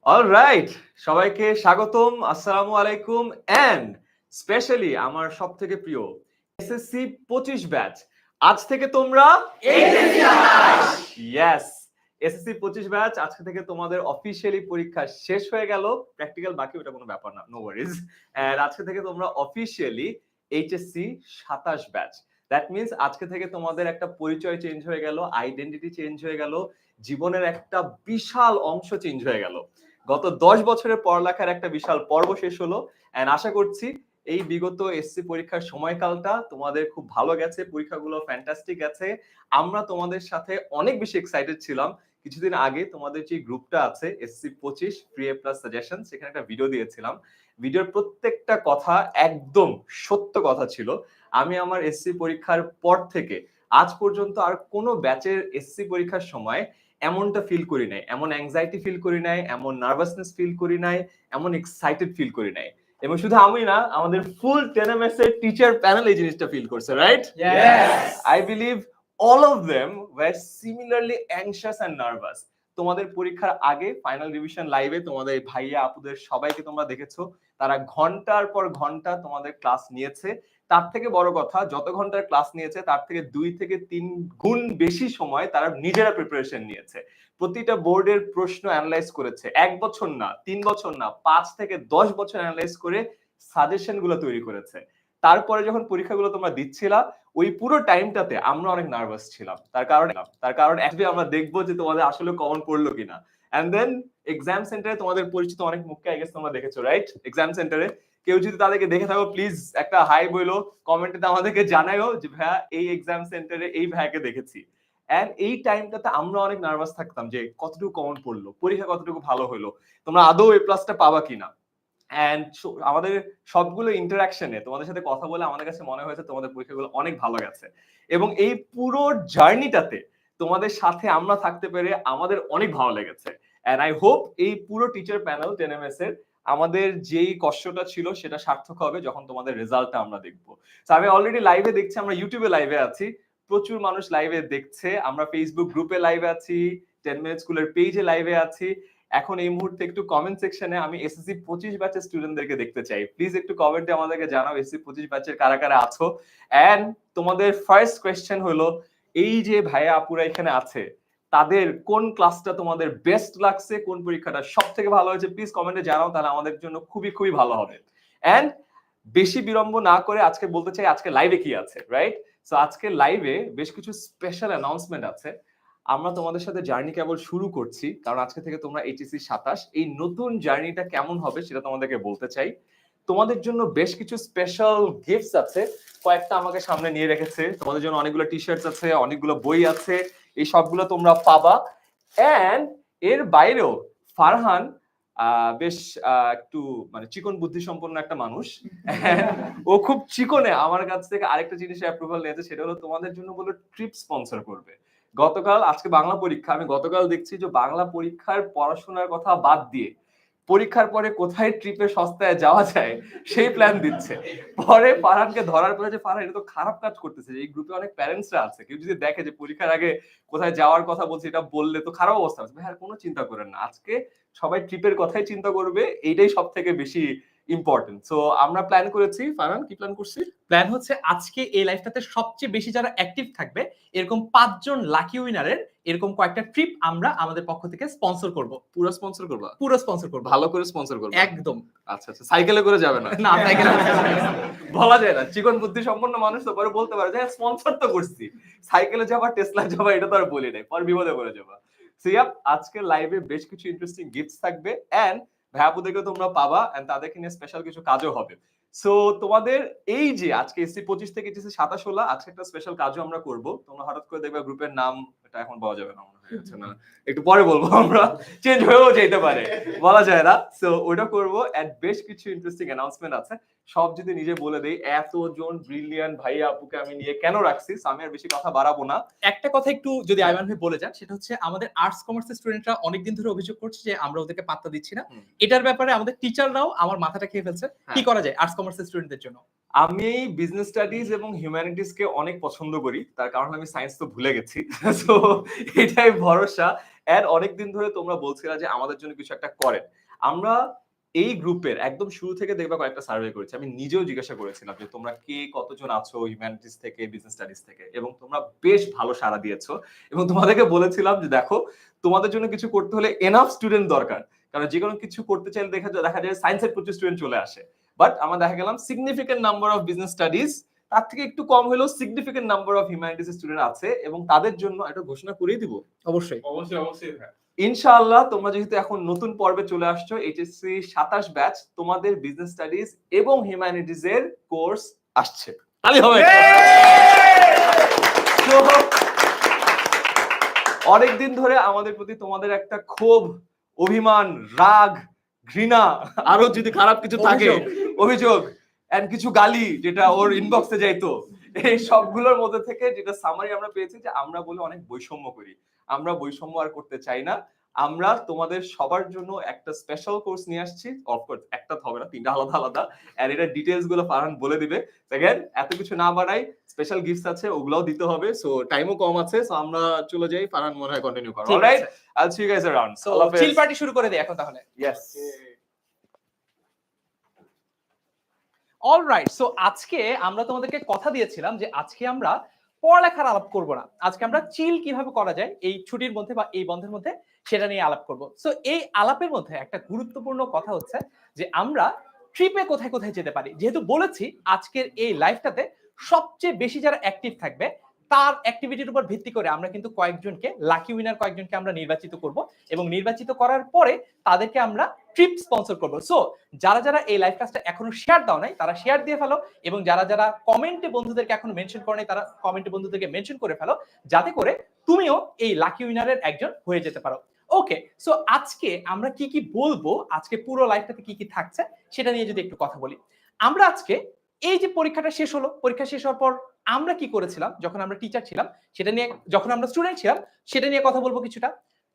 Alright, সবাইকে স্বাগতম, আসসালামু আলাইকুম এন্ড স্পেশালি আমার সবথেকে প্রিয় এসএসসি 25 ব্যাচ। আজ থেকে তোমরা এইচএসসি 28। ইয়েস, এসএসসি 25 ব্যাচ আজকে থেকে তোমাদের অফিশিয়ালি পরীক্ষা শেষ হয়ে গেল। প্র্যাকটিক্যাল বাকি, ওটা কোনো ব্যাপার না, নো ওয়ারিজ। এন্ড আজকে থেকে তোমরা officially HSC 27 batch. That means আজকে থেকে তোমাদের একটা পরিচয় চেঞ্জ হয়ে গেল, আইডেন্টিটি চেঞ্জ হয়ে গেল, জীবনের একটা বিশাল অংশ চেঞ্জ হয়ে গেল। গত 10 বছরের পড়ালেখার একটা বিশাল পর্ব শেষ হলো এন্ড আশা করছি এই বিগত এসসি পরীক্ষার সময়কালটা তোমাদের খুব ভালো গেছে, পরীক্ষাগুলো ফ্যান্টাস্টিক গেছে। আমরা তোমাদের সাথে অনেক বেশি এক্সাইটেড ছিলাম। কিছুদিন আগে তোমাদের যে গ্রুপটা আছে এসসি 25 ফ্রি এ প্লাস সাজেশন, সেখানে একটা ভিডিও দিয়েছিলাম। ভিডিওর প্রত্যেকটা কথা একদম সত্য কথা ছিল। আমি আমার এসসি পরীক্ষার পর থেকে আজ পর্যন্ত আর কোনো ব্যাচের এসসি পরীক্ষার সময় এমনটা ফিল করি নাই, এমন অ্যাংজাইটি ফিল করি নাই, এমন নার্ভাসনেস ফিল করি নাই, এমন এক্সাইটেড ফিল করি নাই। এবং শুধু আমি না, আমাদের ফুল 10ms এর টিচার প্যানেল এই জিনিসটা ফিল করছে, right? I believe all of them were similarly anxious and nervous. তোমাদের পরীক্ষার আগে ফাইনাল রিভিশন লাইভে তোমাদের ভাইয়া আপুদের সবাইকে তোমরা দেখেছো, তারা ঘন্টার পর ঘন্টা তোমাদের ক্লাস নিয়েছে। তার থেকে বড় কথা, যত ঘন্টার ক্লাস নিয়েছে তার থেকে 2 থেকে 3 গুণ বেশি সময় তারা নিজেরা প্রিপারেশন নিয়েছে। প্রতিটা বোর্ডের প্রশ্ন অ্যানালাইজ করেছে, 1 বছর না, 3 বছর না, 5 থেকে 10 বছর অ্যানালাইজ করে সাজেশন গুলো তৈরি করেছে। তারপরে যখন পরীক্ষাগুলো তোমরা দিচ্ছিলা, ওই পুরো টাইমটাতে আমরা অনেক নার্ভাস ছিলাম। তার কারণ একদিন আমরা দেখবো যে তোমাদের আসলে কমন পড়লো কিনা। এন্ড দেন এক্সাম সেন্টারে তোমাদের পরিচিত অনেক মুখকে আই গেস তোমরা দেখেছো, রাইট? এক্সাম সেন্টারে কেউ যদি তাদেরকে দেখে থাকো, প্লিজ একটা হাই বইলো, কমেন্টে আমাদেরকে জানাইও যে ভাইয়া এই এক্সাম সেন্টারে এই ভাইয়াকে দেখেছি। এন্ড এই টাইমটাতে আমরা অনেক নার্ভাস থাকতাম যে কতটুকু কমন পড়লো, পরীক্ষা কতটুকু ভালো হলো, তোমরা আদৌ এ প্লাসটা পাবা কিনা। এন্ড আমাদের সবগুলো ইন্টারাকশনে তোমাদের সাথে কথা বলে আমাদের কাছে মনে হয়েছে তোমাদের পরীক্ষাগুলো অনেক ভালো গেছে। এবং এই পুরো জার্নিটাতে তোমাদের সাথে আমরা থাকতে পেরে আমাদের অনেক ভালো লেগেছে। এন্ড আই হোপ এই পুরো টিচার প্যানেল 10ms এর আমাদের যেই কষ্টটা ছিল সেটা সার্থক হবে যখন তোমাদের রেজাল্টটা আমরা দেখবো। তো আমি অলরেডি লাইভে দেখছি, আমরা ইউটিউবে লাইভে আছি, প্রচুর মানুষ লাইভে দেখছে, আমরা ফেসবুক গ্রুপে লাইভে আছি, 10 মিনিট স্কুলের পেজে লাইভে আছি। এখন এই মুহূর্তে একটু কমেন্ট সেকশনে আমি এসএসসি 25 ব্যাচের স্টুডেন্টদেরকে দেখতে চাই। প্লিজ একটু কমেন্টে আমাদেরকে জানাও এসএসসি 25 ব্যাচের কারা কারা আছো। এন্ড তোমাদের ফার্স্ট কোয়েশ্চেন হলো, এই যে ভাইয়া আপুরা এখানে আছে, তাদের কোন ক্লাসটা তোমাদের বেস্ট লাগছে, কোন পরীক্ষাটা সবথেকে ভালো হয়েছে, প্লিজ কমেন্টে জানাও, তাহলে আমাদের জন্য খুবই খুবই ভালো হবে। এন্ড বেশি বিলম্ব না করে আজকে বলতে চাই আজকে লাইভে কি আছে, রাইট? সো আজকে লাইভে বেশ কিছু স্পেশাল অ্যানাউন্সমেন্ট আছে। আমরা তোমাদের সাথে জার্নি কেবল শুরু করছি, কারণ আজকে থেকে তোমরা এইচএসসি 27, এই নতুন জার্নিটা কেমন হবে সেটা তোমাদেরকে বলতে চাই। তোমাদের জন্য বেশ কিছু স্পেশাল গিফটস আছে, কয়েকটা আমাকে সামনে নিয়ে রেখেছে। তোমাদের জন্য অনেকগুলো টি শার্টস আছে, অনেকগুলো বই আছে, এই সবগুলো তোমরা পাবা। এন্ড এর বাইরেও ফারহান বেশ একটু মানে চিকন বুদ্ধি সম্পন্ন একটা মানুষ। ও খুব চিকনে আমার কাছ থেকে আরেকটা জিনিসের অ্যাপ্রুভাল নিয়েছে, সেটা হলো তোমাদের জন্য বলে ট্রিপ স্পন্সর করবে। গতকাল, আজকে বাংলা পরীক্ষা, আমি গতকাল দেখছি যে বাংলা পরীক্ষার পড়াশোনার কথা বাদ দিয়ে পরীক্ষার পরে কোথায় ট্রিপে সস্তায় যাওয়া যায় সেই প্ল্যান দিচ্ছে। পরে ফারহানকে ধরার পরে যে ফারহান এটা তো খারাপ কাজ করতেছে, এই গ্রুপে অনেক প্যারেন্টসরা আছে, কেউ যদি দেখে যে পরীক্ষার আগে কোথায় যাওয়ার কথা বলছে, এটা বললে তো খারাপ অবস্থা আছে। ভাই আর কোনো চিন্তা করেন না, আজকে সবাই ট্রিপের কথাই চিন্তা করবে, এইটাই সব থেকে বেশি ইম্পর্টেন্ট। সো আমরা প্ল্যান করেছি, ফারহান কি প্ল্যান করছি? প্ল্যান হচ্ছে আজকে এই লাইফটাতে সবচেয়ে বেশি যারা অ্যাক্টিভ থাকবে এরকম 5 জন লাকি উইনারের এরকম কয়েকটা ট্রিপ আমরা আমাদের পক্ষ থেকে স্পন্সর করব। পুরো স্পন্সর করবা? পুরো স্পন্সর করব, ভালো করে স্পন্সর করবা একদম। আচ্ছা আচ্ছা, সাইকেলে করে যাবে না? না, সাইকেলে করে যাবে না। বলা যায় না, চিকন বুদ্ধি সম্পন্ন মানুষ তো পরে বলতে পারে যে স্পন্সর তো করছি, সাইকেলে যাবা টেসলা যাবা এটা তো আর বলি নাই, পরে বিপদে পড়ে যাবা। সো ইয়াপ, আজকে লাইভে বেশ কিছু ইন্টারেস্টিং গিফটস থাকবে এন্ড ভাইয়াপুদেরকে তোমরা পাবা এন্ড তাদেরকে নিয়ে স্পেশাল কিছু কাজও হবে। সো তোমাদের এই যে আজকে এসসি 25 থেকে এসসি 27 হলো, আজকে একটা স্পেশাল কাজও আমরা করব। তোমরা হঠাৎ করে দেখবে গ্রুপের নাম, এটা এখন পাওয়া যাবে না মনে হচ্ছে, না একটু পরে বলবো, আমরা চেঞ্জ হয়েও যেতে পারে, বলা যায় না। সো ওটা করব এন্ড বেশ কিছু ইন্টারেস্টিং অ্যানাউন্সমেন্ট আছে। সব যদি নিজে বলে দেই, এতজন ব্রিলিয়ান্ট ভাইয়া আপুকে আমি নিয়ে কেন রাখছি, আমি আর বেশি কথা বাড়াবো না। একটা কথা একটু যদি আইমান ভাই বলে যান, সেটা হচ্ছে আমাদের আর্টস কমার্সের স্টুডেন্টরা অনেকদিন ধরে অভিযোগ করছে যে আমরা ওদেরকে পাত্তা দিচ্ছি না। এটার ব্যাপারে আমাদের টিচাররাও আমার মাথাটা খেয়ে ফেলছে। কি করা যায় আর্টস কমার্সের স্টুডেন্টদের জন্য? আমি বিজনেস স্টাডিজ এবং হিউম্যানিটিস কে অনেক পছন্দ করি, তার কারণ আমি সায়েন্স তো ভুলে গেছি। সো এটাই ভরসা। এর অনেকদিন ধরে তোমরা বলছিলা যে আমাদের জন্য কিছু একটা করেন। আমরা এই গ্রুপের একদম শুরু থেকে দেখবা কয়েকটা সার্ভে করেছি। আমি নিজেও জিজ্ঞাসা করেছিলাম যে তোমরা কে কতজন আছো হিউম্যানিটিস থেকে, বিজনেস স্টাডিজ থেকে, এবং তোমরা বেশ ভালো সাড়া দিয়েছো। এবং তোমাদেরকে বলেছিলাম যে দেখো, তোমাদের জন্য কিছু করতে হলে এনাফ স্টুডেন্ট দরকার, কারণ যে কোনো কিছু করতে চাইলে দেখা যায় সায়েন্সের প্রচুর স্টুডেন্ট চলে আসে, বাট আমরা দেখা গেলাম significant number of business studies, তার থেকে একটু কম হলেও significant number of humanities student আছে, এবং তাদের জন্য একটা ঘোষণা করেই দিব। অবশ্যই অবশ্যই হ্যাঁ। ইনশাআল্লাহ তোমরা যেহেতু এখন নতুন পর্বে চলে আসছো, এইচএসসি 27 ব্যাচ, তোমাদের বিজনেস স্টাডিজ এবং হিউম্যানিটিজ এর কোর্স আসছে। তালি হবে। তো অনেকদিন ধরে আমাদের প্রতি তোমাদের একটা ক্ষোভ, অভিমান, রাগ, ঘৃণা, আরো যদি খারাপ কিছু থাকে, অভিযোগ এন্ড কিছু গালি যেটা ওর ইনবক্সে যাইতো, এই সবগুলোর মধ্যে থেকে যেটা সামারি আমরা পেয়েছি যে আমরা বলে অনেক বৈষম্য করি। আমরা বৈষম্য আর করতে চাই না। আমরা তোমাদের সবার জন্য একটা স্পেশাল কোর্স নিয়ে আসছি। অফকোর্স একটা হবে না, তিনটা আলাদা আলাদা, আর এটা ডিটেইলস গুলো ফারহান বলে দিবে। সেকেন্ড, এত কিছু না বাড়াই, স্পেশাল গিফটস আছে, ওগুলাও দিতে হবে। সো টাইমও কম আছে, সো আমরা চলে যাই। ফারহান মনে হয় কন্টিনিউ করো। Alright, I'll see you guys around. So chill party শুরু করে দেই এখন তাহলে। Yes. অলরাইট, সো আজকে আমরা তোমাদেরকে কথা দিয়েছিলাম যে আজকে আমরা পড়ালেখার আলাপ করব না, আজকে আমরা চিল কিভাবে করা যায় এই ছুটির মধ্যে বা এই বন্ধের মধ্যে সেটা নিয়ে আলাপ করব। সো এই আলাপের মধ্যে একটা গুরুত্বপূর্ণ কথা হচ্ছে যে আমরা ট্রিপে কোথায় কোথায় যেতে পারি। যেহেতু বলেছি আজকের এই লাইফটাতে সবচেয়ে বেশি যারা অ্যাক্টিভ থাকবে তার অ্যাক্টিভিটির উপর ভিত্তি করে আমরা কিন্তু কয়েকজনকে লাকি উইনার কয়েকজনকে আমরা নির্বাচিত করব, এবং নির্বাচিত করার পরে তাদেরকে আমরা ট্রিপ স্পন্সর করব। সো যারা যারা এই লাইভ ক্লাসটা এখনো শেয়ার দাও নাই তারা শেয়ার দিয়ে ফেলো, এবং যারা যারা কমেন্টে বন্ধুদেরকে এখনো মেনশন করে নাই তারা কমেন্টে বন্ধুদেরকে মেনশন করে ফেলো, যাতে করে তুমিও এই লাকি উইনারের একজন হয়ে যেতে পারো। ওকে, সো আজকে আমরা কি কি বলবো, আজকে পুরো লাইফটাতে কি কি থাকছে সেটা নিয়ে যদি একটু কথা বলি। আমরা আজকে এই যে পরীক্ষাটা শেষ হলো, পরীক্ষা শেষ হওয়ার পর আমরা কি করেছিলাম যখন আমরা টিচার ছিলাম সেটা নিয়ে, যখন আমরা স্টুডেন্ট ছিলাম সেটা নিয়ে কথা বলবো কিছুটা।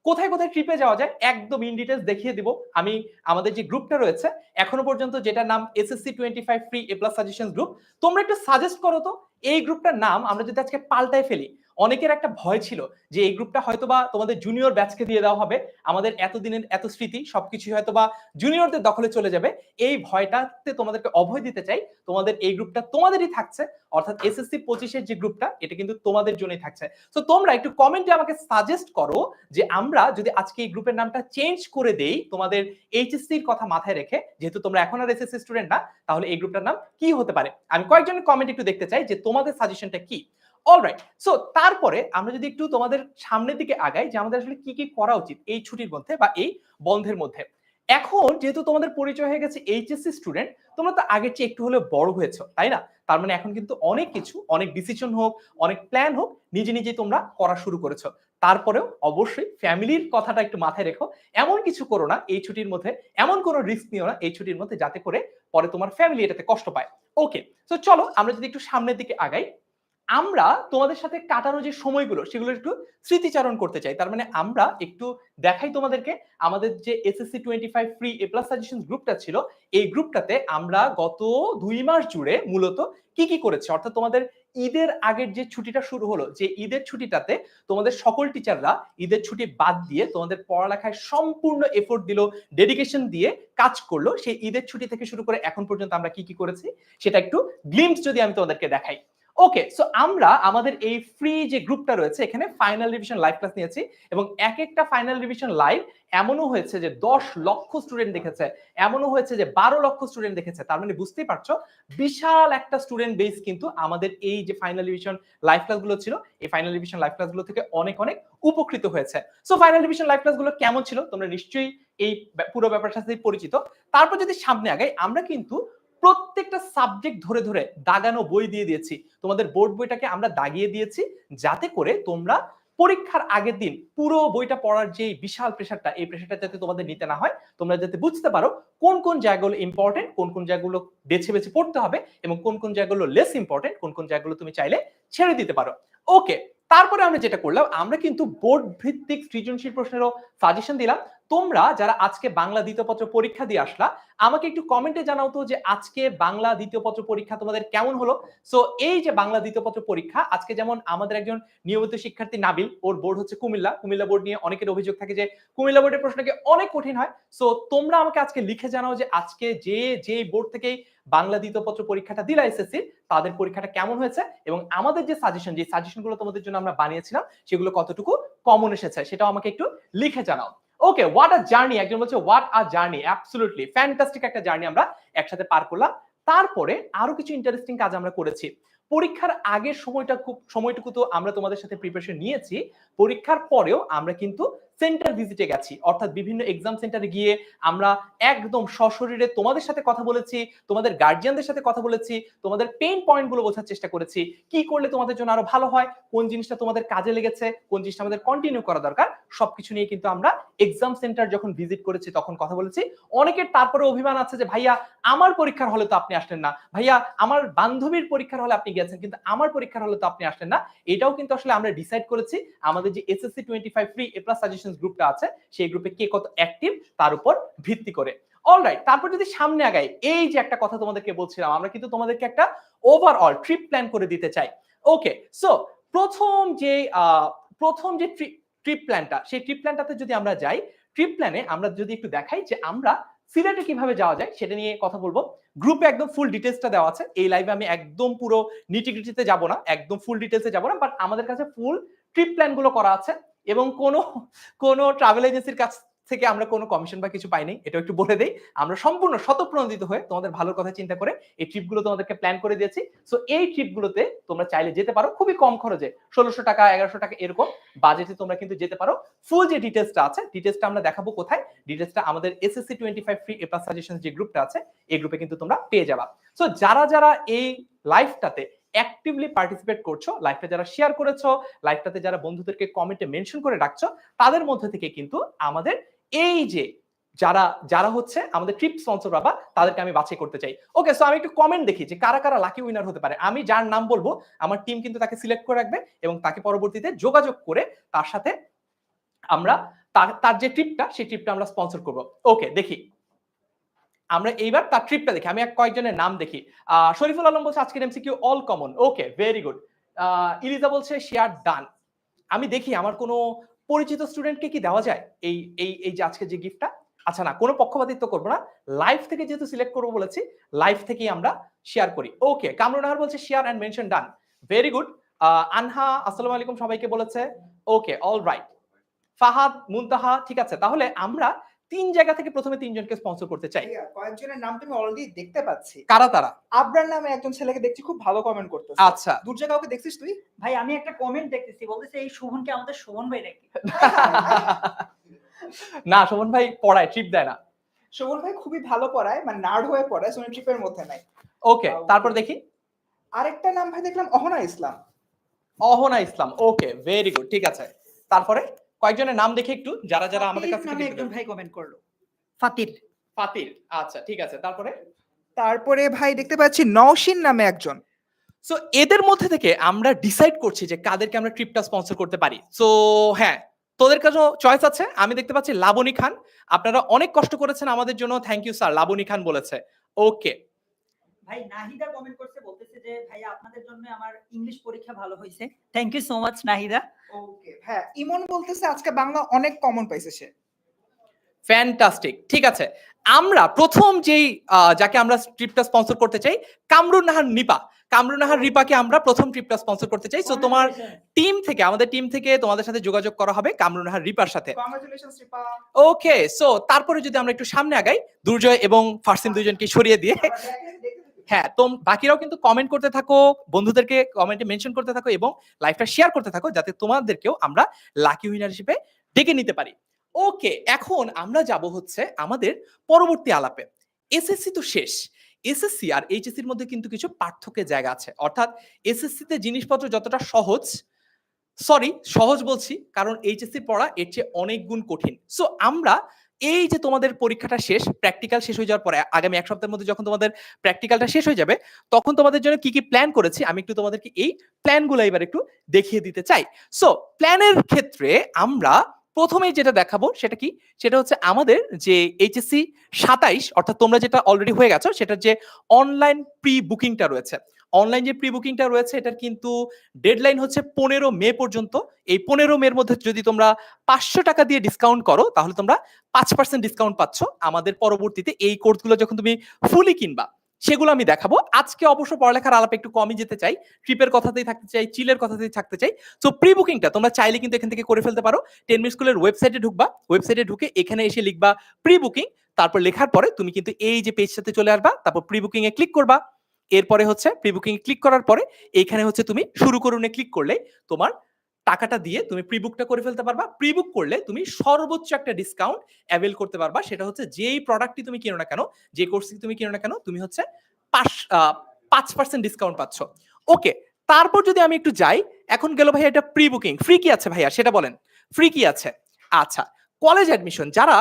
কোথায় কোথায় ট্রিপে যাওয়া যায় একদম ইন ডিটেইলস দেখিয়ে দিব। আমি আমাদের যে গ্রুপটা রয়েছে এখনো পর্যন্ত, যেটার নাম এসএসসি 25 ফ্রি এ প্লাস সাজেশনস গ্রুপ, তোমরা একটু সাজেস্ট করো তো এই গ্রুপটার নাম আমরা যদি আজকে পাল্টায় ফেলি। অনেকের একটা ভয় ছিল যে এই গ্রুপটা হয়তোবা তোমাদের জুনিয়র ব্যাচকে দিয়ে দেওয়া হবে, আমাদের এতদিনের এত স্মৃতি সবকিছু হয়তোবা জুনিয়রদের দখলে চলে যাবে। এই ভয়টাতে তোমাদেরকে অভয় দিতে চাই, তোমাদের এই গ্রুপটা তোমাদেরই থাকছে, অর্থাৎ এসএসসি 25 এর যে গ্রুপটা এটা কিন্তু তোমাদের জন্যই থাকছে। তো তোমরা একটু কমেন্টে আমাকে সাজেস্ট করো যে আমরা যদি আজকে এই গ্রুপের নামটা চেঞ্জ করে দেই তোমাদের এইচএসসি এর কথা মাথায় রেখে, যেহেতু তোমরা এখন আর এসএসসি স্টুডেন্ট না, তাহলে এই গ্রুপটার নাম কি হতে পারে। আমি কয়েকজনের কমেন্ট একটু দেখতে চাই যে তোমাদের সাজেশনটা কি। অলরাইট, সো তারপরে আমরা যদি একটু তোমাদের সামনের দিকে আগাই যে আমাদের আসলে কি কি করা উচিত এই ছুটির মধ্যে বা এই বন্ধের মধ্যে। এখন যেহেতু তোমাদের পরিচয় হয়ে গেছে এইচএসসি স্টুডেন্ট, তোমরা তো আগের চেয়ে একটু হলেও বড় হয়েছো, তাই না? তার মানে এখন কিন্তু অনেক কিছু, অনেক ডিসিশন হোক, অনেক প্ল্যান হোক, নিজে নিজেই তোমরা করা শুরু করেছো। তারপরেও অবশ্যই ফ্যামিলির কথাটা একটু মাথায় রেখো। এমন কিছু করো না এই ছুটির মধ্যে, এমন কোনো রিস্ক নিও না এই ছুটির মধ্যে যাতে করে পরে তোমার ফ্যামিলি এটাতে কষ্ট পায়। ওকে, তো চলো আমরা যদি একটু সামনের দিকে আগাই। আমরা তোমাদের সাথে কাটানো যে সময়গুলো সেগুলো একটু স্মৃতিচারণ করতে চাই। তার মানে আমরা একটু দেখাই তোমাদেরকে আমাদের যে এসএসসি 25 ফ্রি এ প্লাস সাজেশন গ্রুপটা ছিল, এই গ্রুপটাতে আমরা গত 2 মাস জুড়ে মূলত কি কি করেছি। অর্থাৎ তোমাদের ঈদের আগের যে ছুটিটা শুরু হলো, যে ঈদের ছুটিটাতে তোমাদের সকল টিচাররা ঈদের ছুটি বাদ দিয়ে তোমাদের পড়ালেখায় সম্পূর্ণ এফোর্ট দিল, ডেডিকেশন দিয়ে কাজ করলো। সেই ঈদের ছুটি থেকে শুরু করে এখন পর্যন্ত আমরা কি কি করেছি সেটা একটু গ্লিম্পস যদি আমি তোমাদেরকে দেখাই। ওকে, সো আমরা আমাদের এই ফ্রি যে গ্রুপটা রয়েছে এখানে ফাইনাল রিভিশন লাইভ ক্লাস নিয়েছি, এবং এক একটা ফাইনাল রিভিশন লাইভ এমনও হয়েছে যে 10 লক্ষ স্টুডেন্ট দেখেছে, এমনও হয়েছে যে 12 লক্ষ স্টুডেন্ট দেখেছে। তার মানে বুঝতেই পারছো বিশাল একটা স্টুডেন্ট বেস কিন্তু আমাদের এই যে ফাইনাল রিভিশন লাইভ ক্লাসগুলো ছিল, এই ফাইনাল রিভিশন লাইভ ক্লাসগুলো থেকে অনেক অনেক উপকৃত হয়েছে। সো ফাইনাল রিভিশন লাইভ ক্লাসগুলো কেমন ছিল তোমরা নিশ্চয়ই এই পুরো ব্যাপারটার সাথে পরিচিত। তারপর যদি সামনে আগাই, আমরা কিন্তু প্রত্যেকটা সাবজেক্ট ধরে ধরে দাগানো বই দিয়ে দিয়েছি, তোমাদের বোর্ড বইটাকে আমরা দাগিয়ে দিয়েছি, যাতে করে তোমরা পরীক্ষার আগের দিন পুরো বইটা পড়ার যে বিশাল প্রেশারটা, এই প্রেশারটা যাতে তোমাদের নিতে না হয়, তোমরা যাতে বুঝতে পারো কোন কোন জায়গাগুলো ইম্পর্টেন্ট, কোন কোন জায়গাগুলো বেছে বেছে পড়তে হবে, এবং কোন কোন জায়গাগুলো লেস ইম্পর্টেন্ট, কোন কোন জায়গাগুলো তুমি চাইলে ছেড়ে দিতে পারো। ওকে, তারপরে আমরা যেটা করলাম, আমরা কিন্তু বোর্ড ভিত্তিক সৃজনশীল প্রশ্নেরও সাজেশন দিলাম। তোমরা যারা আজকে বাংলা দ্বিতীয় পত্র পরীক্ষা দিয়ে আসলা, আমাকে একটু কমেন্টে জানাও তো যে আজকে বাংলা দ্বিতীয় পত্র পরীক্ষা তোমাদের কেমন হলো। সো এই যে বাংলা দ্বিতীয় পত্র পরীক্ষা, আজকে যেমন আমাদের একজন নিয়মিত শিক্ষার্থী নাবিল, ওর বোর্ড হচ্ছে কুমিল্লা বোর্ড নিয়ে অনেকের অভিযোগ থাকে যে কুমিল্লা বোর্ডের প্রশ্ন নাকি অনেক কঠিন হয়। সো তোমরা আমাকে আজকে লিখে জানাও যে আজকে যে বোর্ড থেকে বাংলা দ্বিতীয় পত্র পরীক্ষাটা দিলা এসএসসি, তাদের পরীক্ষাটা কেমন হয়েছে, এবং আমাদের যে সাজেশনগুলো তোমাদের জন্য আমরা বানিয়েছিলাম সেগুলো কতটুকু কমন এসেছে সেটাও আমাকে একটু লিখে জানাও। ওকে, হোয়াট আ জার্নি, একজন বলছে what a journey, absolutely fantastic একটা জার্নি আমরা একসাথে পার করলাম। তারপরে আরো কিছু ইন্টারেস্টিং কাজ আমরা করেছি। পরীক্ষার আগের সময়টুকু তো আমরা তোমাদের সাথে প্রিপারেশন নিয়েছি, পরীক্ষার পরেও আমরা কিন্তু সেন্টার ভিজিটে গেছি, অর্থাৎ বিভিন্ন এক্সাম সেন্টারে গিয়ে আমরা একদম সশরীরে তোমাদের সাথে কথা বলেছি, তোমাদের গার্জিয়ানদের সাথে কথা বলেছি, তোমাদের পেইন পয়েন্ট গুলো বোঝার চেষ্টা করেছি, কি করলে তোমাদের জন্য আরো ভালো হয়, কোন জিনিসটা তোমাদের কাজে লেগেছে, কোন জিনিসটা আমাদের কন্টিনিউ করা দরকার, সবকিছু নিয়ে কিন্তু আমরা এক্সাম সেন্টার যখন ভিজিট করেছি তখন কথা বলেছি। অনেকের তারপরে অভিমান আছে যে ভাইয়া আমার পরীক্ষার হলে তো আপনি আসলেন না, ভাইয়া আমার বান্ধবীর পরীক্ষার হলে আপনি গেছেন কিন্তু আমার পরীক্ষার হলে তো আপনি আসলেন না। এটাও কিন্তু আসলে আমরা ডিসাইড করেছি আমাদের যে এসএসসি 25 ফ্রি এ প্লাস সাজেশনস গ্রুপটা আছে, সেই গ্রুপে কে কত অ্যাক্টিভ তার উপর ভিত্তি করে। অলরাইট, তারপর যদি সামনে আগাই, এই যে একটা কথা তোমাদেরকে বলছিলাম, আমরা কিন্তু তোমাদেরকে একটা ওভারঅল ট্রিপ প্ল্যান করে দিতে চাই। ওকে, সো প্রথম যে ট্রিপ প্ল্যানটা, সেই ট্রিপ প্ল্যানটাতে যদি আমরা যাই, ট্রিপ প্ল্যানে আমরা যদি একটু দেখাই যে আমরা সিলেটে কিভাবে যাওয়া যায় সেটা নিয়ে কথা বলবো। গ্রুপে একদম ফুল ডিটেইলসটা দেওয়া আছে, এই লাইভে আমি একদম পুরো নিটিগ্রিটিতে যাব না, একদম ফুল ডিটেইলসে যাব না, বাট আমাদের কাছে ফুল ট্রিপ প্ল্যান গুলো করা আছে এবং কোনো ট্রাভেল এজেন্সির কাছ থেকে আমরা কোনো কমিশন বা কিছু পাই নাই, এটা একটু বলে দেই। আমরা সম্পূর্ণ স্বতঃপ্রণোদিত হয়ে তোমাদের ভালোর কথা চিন্তা করে এই ট্রিপগুলো তোমাদেরকে প্ল্যান করে দিয়েছি। সো এই ট্রিপগুলোতে তোমরা চাইলে যেতে পারো খুবই কম খরচে, 1600 টাকা 1100 টাকা এরকম বাজেটে তোমরা কিন্তু যেতে পারো। ফুল যে ডিটেইলসটা আছে, ডিটেইলসটা আমরা দেখাবো কোথায়, ডিটেইলসটা আমাদের এসএসসি 25 ফ্রি এ প্লাস সাজেশনস যে গ্রুপটা আছে এই গ্রুপে কিন্তু তোমরা পেয়ে যাবা। সো যারা এই লাইভটাতে অ্যাক্টিভলি পার্টিসিপেট করছো, লাইভটা যারা শেয়ার করেছো, লাইভটাতে যারা বন্ধুদেরকে কমেন্টে মেনশন করে রাখছো, তাদের মধ্যে থেকে কিন্তু আমাদের এই যে যারা হচ্ছে আমাদের ট্রিপ স্পন্সর বাবা, তাদেরকে আমি বাছাই করতে চাই। ওকে, সো আমি একটু কমেন্ট দেখি যে কারা কারা লাকি উইনার হতে পারে। আমি যার নাম বলবো আমার টিম কিন্তু তাকে সিলেক্ট করে রাখবে এবং তাকে পরবর্তীতে যোগাযোগ করে তার সাথে আমরা তার যে ট্রিপটা, সেই ট্রিপটা আমরা স্পন্সর করব। ওকে, দেখি আমরা এইবার তার ট্রিপটা দেখি, আমি কয়েকজনের নাম দেখি। শরীফুল আলম বলছে আজকের এমসিকিউ অল কমন। ওকে, ভেরি গুড। ইলিজা বলছে শেয়ার ডান। আমি দেখি আমার কোনো পরিচিত স্টুডেন্টকে কি দেওয়া যায় এই যে আজকে যে গিফটটা। আচ্ছা না, কোনো পক্ষপাতিত্ব করবো না, লাইভ থেকে যেহেতু সিলেক্ট করবো বলেছি, লাইভ থেকেই আমরা শেয়ার করি। ওকে, কামরুন নাহার বলছে share and mention done, very good. Anha আসসালামু আলাইকুম সবাইকে বলেছে। Okay, all right. Fahad Muntaha, ঠিক আছে, তাহলে আমরা 3 জায়গা থেকে প্রথমে 3 জনকে স্পন্সর করতে চাই। কয়েকজনের নাম তুমি অলরেডি দেখতে পাচ্ছি। কারা তারা? আবরার নামে একজন ছেলেকে দেখছি খুব ভালো কমেন্ট করতেছে। আচ্ছা, দুর্জয় কাউকে দেখছিস তুই? ভাই আমি একটা কমেন্ট দেখতেছি, বলতেছে এই শোভনকে আমাদের শোভন ভাই নাকি? না, শোভন ভাই পড়ায়, ট্রিপ দেয় না। শোভন ভাই খুবই ভালো পড়ায়, মানে নার্ড হয়ে পড়ায়, সোনি ট্রিপের মধ্যে নাই। ওকে, তারপর দেখি আরেকটা নাম ভাই দেখলাম অহনা ইসলাম। অহনা ইসলাম, ওকে, ভেরি গুড, ঠিক আছে। তারপরে কয়েকজনের নাম দেখি একটু, যারা আমাদের কাছে নামে একজন ভাই কমেন্ট করলো, ফাতির। ফাতির, আচ্ছা ঠিক আছে। তারপরে ভাই দেখতে পাচ্ছি নওশিন নামে একজন। সো এদের মধ্যে থেকে আমরা ডিসাইড করছি যে কাদেরকে আমরা ট্রিপটা স্পন্সর করতে পারি। সো হ্যাঁ, তোদের কাছে চয়েস আছে। আমি দেখতে পাচ্ছি লাবণী খান, আপনারা অনেক কষ্ট করেছেন আমাদের জন্য, থ্যাংক ইউ স্যার। লাবণী খান বলেছে। ওকে, ভাই নাহিদা কমেন্ট করছে, বলতেছে যে ভাইয়া আপনাদের জন্য আমার ইংলিশ পরীক্ষা ভালো হয়েছে, thank you so much Nahida. Okay, হ্যাঁ, ইমন বলতেছে আজকে বাংলা অনেক কমন পাইছে সে। ফ্যান্টাস্টিক, ঠিক আছে। আমরা প্রথম যাকে আমরা ট্রিপটা স্পন্সর করতে চাই, কামরুন নাহার রিপাকে আমরা প্রথম ট্রিপটা স্পন্সর করতে চাই। সো তোমার আমাদের টিম থেকে তোমাদের সাথে যোগাযোগ করা হবে কামরুন নাহার রিপার সাথে। কংগ্রাচুলেশনস রিপা। ওকে, সো তারপরে যদি আমরা একটু সামনে আগাই, দুর্জয় এবং ফারসিন দুইজনকে সরিয়ে দিয়ে, হ্যাঁ, বাকিরাও কিন্তু কমেন্ট করতে থাকো, বন্ধুদেরকে কমেন্টে মেনশন করতে থাকো এবং লাইভটা শেয়ার করতে থাকো, যাতে তোমাদেরকেও আমরা লাকি উইনার হিসেবে ডেকে নিতে পারি। ওকে, এখন আমরা যাব হচ্ছে আমাদের পরবর্তী আলাপে। এসএসসি তো শেষ, এসএসসি আর এইচএসসির মধ্যে কিন্তু কিছু পার্থক্যের জায়গা আছে। অর্থাৎ এসএসসিতে জিনিসপত্র যতটা সহজ বলছি, কারণ এইচএসসি পড়া এর চেয়ে অনেক গুণ কঠিন। সো আমরা এই যে তোমাদের পরীক্ষাটা শেষ, প্র্যাকটিক্যাল শেষ হয়ে যাওয়ার পরে আগামী 1 সপ্তাহের মধ্যে যখন তোমাদের প্র্যাকটিক্যালটা শেষ হয়ে যাবে, তখন তোমাদের জন্য কি কি প্ল্যান করেছি আমি একটু তোমাদেরকে এই প্ল্যানগুলো এবার একটু দেখিয়ে দিতে চাই। সো প্ল্যানের ক্ষেত্রে আমরা প্রথমেই যেটা দেখাবো সেটা কি, সেটা হচ্ছে আমাদের যে এইচএসসি 27 অর্থাৎ তোমরা যেটা অলরেডি হয়ে গেছো সেটার যে অনলাইন প্রি বুকিংটা রয়েছে, অনলাইন যে প্রি বুকিংটা রয়েছে এটার কিন্তু ডেডলাইন হচ্ছে 15 মে পর্যন্ত। এই 15 মের মধ্যে যদি তোমরা 500 টাকা দিয়ে ডিসকাউন্ট করো তাহলে তোমরা 5% ডিসকাউন্ট পাচ্ছ। আমাদের পরবর্তীতে এই কোর্সগুলো যখন তুমি ফুলি কিনবা সেগুলো আমি দেখাবো। আজকে অবশ্য পড়ালেখার আলাপ একটু কমই যেতে চাই, ট্রিপের কথাতেই থাকতে চাই, চিলের কথাতেই থাকতে চাই। তো প্রি বুকিংটা তোমরা চাইলে কিন্তু এখান থেকে করে ফেলতে পারো। 10 মিনিট স্কুলের ওয়েবসাইটে ঢুকবা, ওয়েবসাইটে ঢুকে এখানে এসে লিখবা প্রি বুকিং, তারপর লেখার পরে তুমি কিন্তু এই যে পেজটাতে চলে আসবা, তারপর প্রি বুকিং এ ক্লিক করবা। এরপরে হচ্ছে প্রি বুকিং এ ক্লিক করার পরে এইখানে হচ্ছে তুমি শুরু করুনে ক্লিক করলে তোমার টাকাটা দিয়ে তুমি প্রি বুকটা করে ফেলতে পারবা। প্রি বুক করলে তুমি সর্বোচ্চ একটা ডিসকাউন্ট অ্যাভেল করতে পারবা। সেটা হচ্ছে যেই প্রোডাক্টটি তুমি কিনো না কেন, যে কোর্সটি তুমি কিনো না কেন, তুমি হচ্ছে 5% ডিসকাউন্ট পাচ্ছ। ওকে, তারপর যদি আমি একটু যাই, এখন গেল ভাইয়া এটা প্রি বুকিং, ফ্রি কি আছে ভাইয়া সেটা বলেন, ফ্রি কি আছে? আচ্ছা, কলেজ অ্যাডমিশন যারা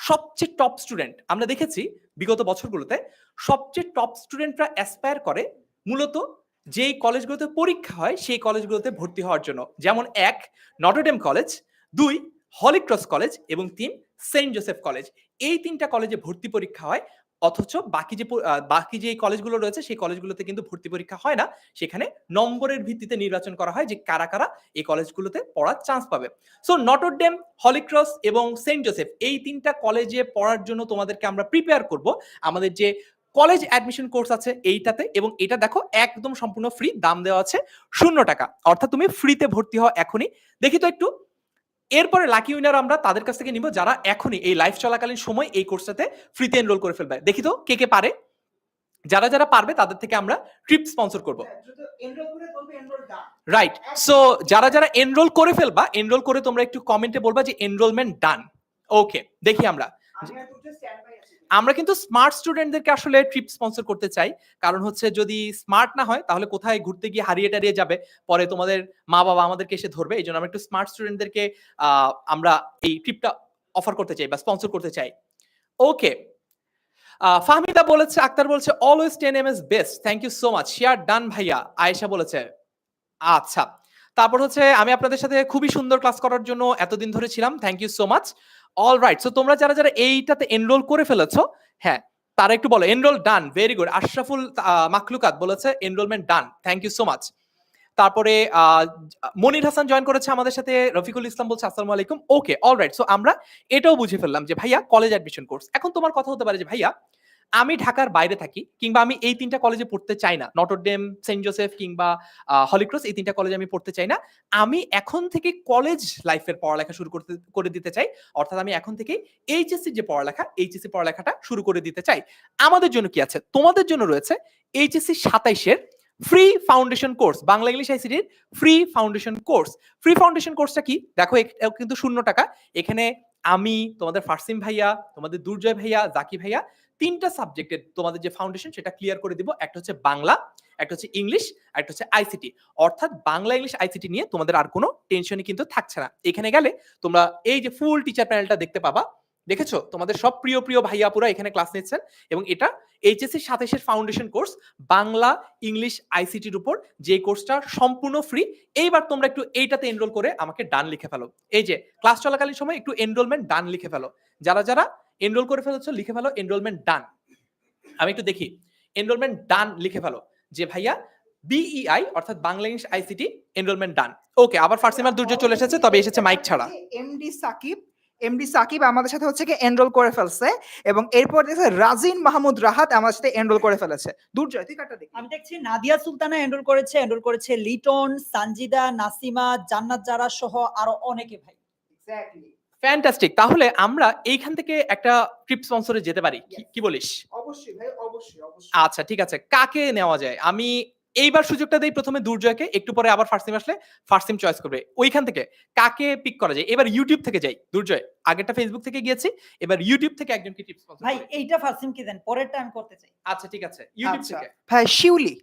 সবচেয়ে টপ স্টুডেন্ট, আমরা দেখেছি বিগত বছরগুলোতে সবচেয়ে টপ স্টুডেন্টরা অ্যাসপায়ার করে মূলত যেই কলেজগুলোতে পরীক্ষা হয় সেই কলেজগুলোতে ভর্তি হওয়ার জন্য। যেমন 1 Notre Dame college, 2 Holy Cross college এবং 3 সেন্ট জোসেফ কলেজ। এই 3টা কলেজে ভর্তি পরীক্ষা হয়, অথচ বাকি যে কলেজগুলো রয়েছে সেই কলেজগুলোতে কিন্তু ভর্তি পরীক্ষা হয় না। সেখানে নম্বরের ভিত্তিতে নির্বাচন করা হয় যে কারা কারা এই কলেজগুলোতে পড়ার চান্স পাবে। সো নটরডেম, হলি ক্রস এবং সেন্ট জোসেফ এই 3টা কলেজে পড়ার জন্য তোমাদেরকে আমরা প্রিপেয়ার করব আমাদের যে কলেজ অ্যাডমিশন কোর্স আছে এইটাতে। এবং এটা দেখো একদম সম্পূর্ণ ফ্রি, দাম দেওয়া আছে 0 টাকা, অর্থাৎ তুমি ফ্রিতে ভর্তি হও এখনই। দেখি তো একটু, এরপরে লাকি উইনার আমরা তাদের কাছ থেকে নিব যারা এখনই এই লাইভ চলাকালীন সময় এই কোর্সটাতে ফ্রিতে এনরোল করে ফেলবে। দেখি তো কে কে পারে, যারা যারা পারবে তাদের থেকে আমরা ট্রিপ স্পন্সর করব। রাইট, সো যারা যারা এনরোল করে ফেলবা, এনরোল করে তোমরা একটু কমেন্টে বলবা যে এনরোলমেন্ট ডান। ওকে, দেখি আমরা কিন্তু স্মার্ট স্টুডেন্টদেরকে আসলে ট্রিপ স্পন্সর করতে চাই, কারণ হচ্ছে যদি স্মার্ট না হয় তাহলে কোথায় ঘুরতে গিয়ে হারিয়ে টারিয়ে যাবে, পরে তোমাদের মা বাবা আমাদেরকে এসে ধরবে। এই জন্য আমরা একটু স্মার্ট স্টুডেন্টদেরকে আমরা এই ট্রিপটা অফার করতে চাই বা স্পন্সর করতে চাই। ওকে, ফাহমিদা বলেছে, আক্তার বলেছে always 10 MS best, thank you so much, share done ভাইয়া। আয়েশা বলেছে আচ্ছা, তারপর হচ্ছে আমি আপনাদের সাথে খুবই সুন্দর ক্লাস করার জন্য এতদিন ধরে ছিলাম, thank you so much. All right, so তোমরা যারা যারা এইটাতে এনরোল করে ফেলেছো, হ্যাঁ তারা একটু বলো enroll done, very good. Ashraful Makhlukat বলেছে enrollment done, thank you so much. তারপরে মনির হাসান জয়েন করেছে আমাদের সাথে, রফিকুল ইসলাম বলছে আসসালামু আলাইকুম। ওকে, অল রাইট, সো আমরা এটাও বুঝে ফেললাম যে ভাইয়া কলেজ অ্যাডমিশন কোর্স। এখন তোমার কথা হতে পারে যে ভাইয়া আমি ঢাকার বাইরে থাকি, কিংবা আমি এই 3টা কলেজে পড়তে চাই না, নটরডেম, সেন্ট জোসেফ কিংবা হলি ক্রস, এই 3টা কলেজে আমি পড়তে চাই না, আমি এখন থেকে কলেজ লাইফের পড়ালেখা শুরু করে দিতে চাই, অর্থাৎ আমি এখন থেকে এইচএসসি যে পড়ালেখা, এইচএসসি পড়ালেখাটা শুরু করে দিতে চাই। আমাদের জন্য কি আছে? তোমাদের জন্য রয়েছে এইচএসসি 27-এর free foundation course, Bangla English আইসিটির free foundation course. Free foundation কোর্সটা কি দেখো, কিন্তু 0 টাকা। এখানে আমি, তোমাদের ফারসিম ভাইয়া, তোমাদের দুর্জয় ভাইয়া, জাকি ভাইয়া 3টা সাবজেক্টের তোমাদের যে ফাউন্ডেশন সেটা ক্লিয়ার করে দিব। একটা হচ্ছে বাংলা, একটা হচ্ছে ইংলিশ, একটা হচ্ছে আইসিটি। অর্থাৎ বাংলা ইংলিশ আইসিটি নিয়ে তোমাদের আর কোনো টেনশনই কিন্তু থাকছে না। এখানে গেলে তোমরা এই যে ফুল টিচার প্যানেলটা দেখতে পাবা, দেখেছো তোমাদের সব প্রিয় প্রিয় ভাইয়াপুরা এখানে ক্লাস নিচ্ছেন। এবং এটা এইচএসসি 27-এর ফাউন্ডেশন কোর্স, বাংলা ইংলিশ আইসিটির উপর, যে কোর্সটা সম্পূর্ণ ফ্রি। এইবার তোমরা একটু এইটাতে এনরোল করে আমাকে ডান লিখে ফেলো। এই যে ক্লাস চলাকালীন সময় একটু এনরোলমেন্ট ডান লিখে ফেলো। যারা যারা এনরোল করে ফেলেছো লিখে ফেলো এনরোলমেন্ট ডান। আমি একটু দেখি, এনরোলমেন্ট ডান লিখে ফেলো যে ভাইয়া বিইআই অর্থাৎ বাংলা ইংলিশ আইসিটি এনরোলমেন্ট ডান। ওকে, আবার ফারসিমার দুর্যোগ চলে এসেছে, তবে এসেছে মাইক ছাড়া। এমডি সাকিব আমাদের সাথে হচ্ছে কি এনরোল করে ফেলছে, এবং এরপর দেখছে রাজিন মাহমুদ রাহাত আমাদের সাথে এনরোল করে ফেলেছে। দুর্জয় তুই কাটা দেখি। আমি দেখছি নাদিয়া সুলতানা এনরোল করেছে লিটন, সানজিদা, নাসিমা, জান্নাত জারা সহ আরো অনেকে ভাই। Exactly, fantastic. তাহলে আমরা এইখান থেকে একটা ট্রিপ স্পন্সরে যেতে পারি, কি বলিস? অবশ্যই ভাই, অবশ্যই অবশ্যই। আচ্ছা ঠিক আছে, কাকে নেওয়া যায়? আমি এইবার সুযোগটা দেই প্রথমে দুর্জয়কে, একটু পরে আবার ফারসিম আসলে ফারসিম চয়েস করবে। ওইখান থেকে কাকে পিক করা যায়? এবার ইউটিউব থেকে যাই। দুর্জয়, আগেরটা ফেসবুক থেকে গিয়েছি, এবার ইউটিউব থেকে একজনকে টিপস স্পন্সর ভাই এইটা ফারসিম কি দেন, পরেরটা আমি করতে চাই। আচ্ছা ঠিক আছে, ইউটিউব আচ্ছা থেকে। ভাই শিউলি।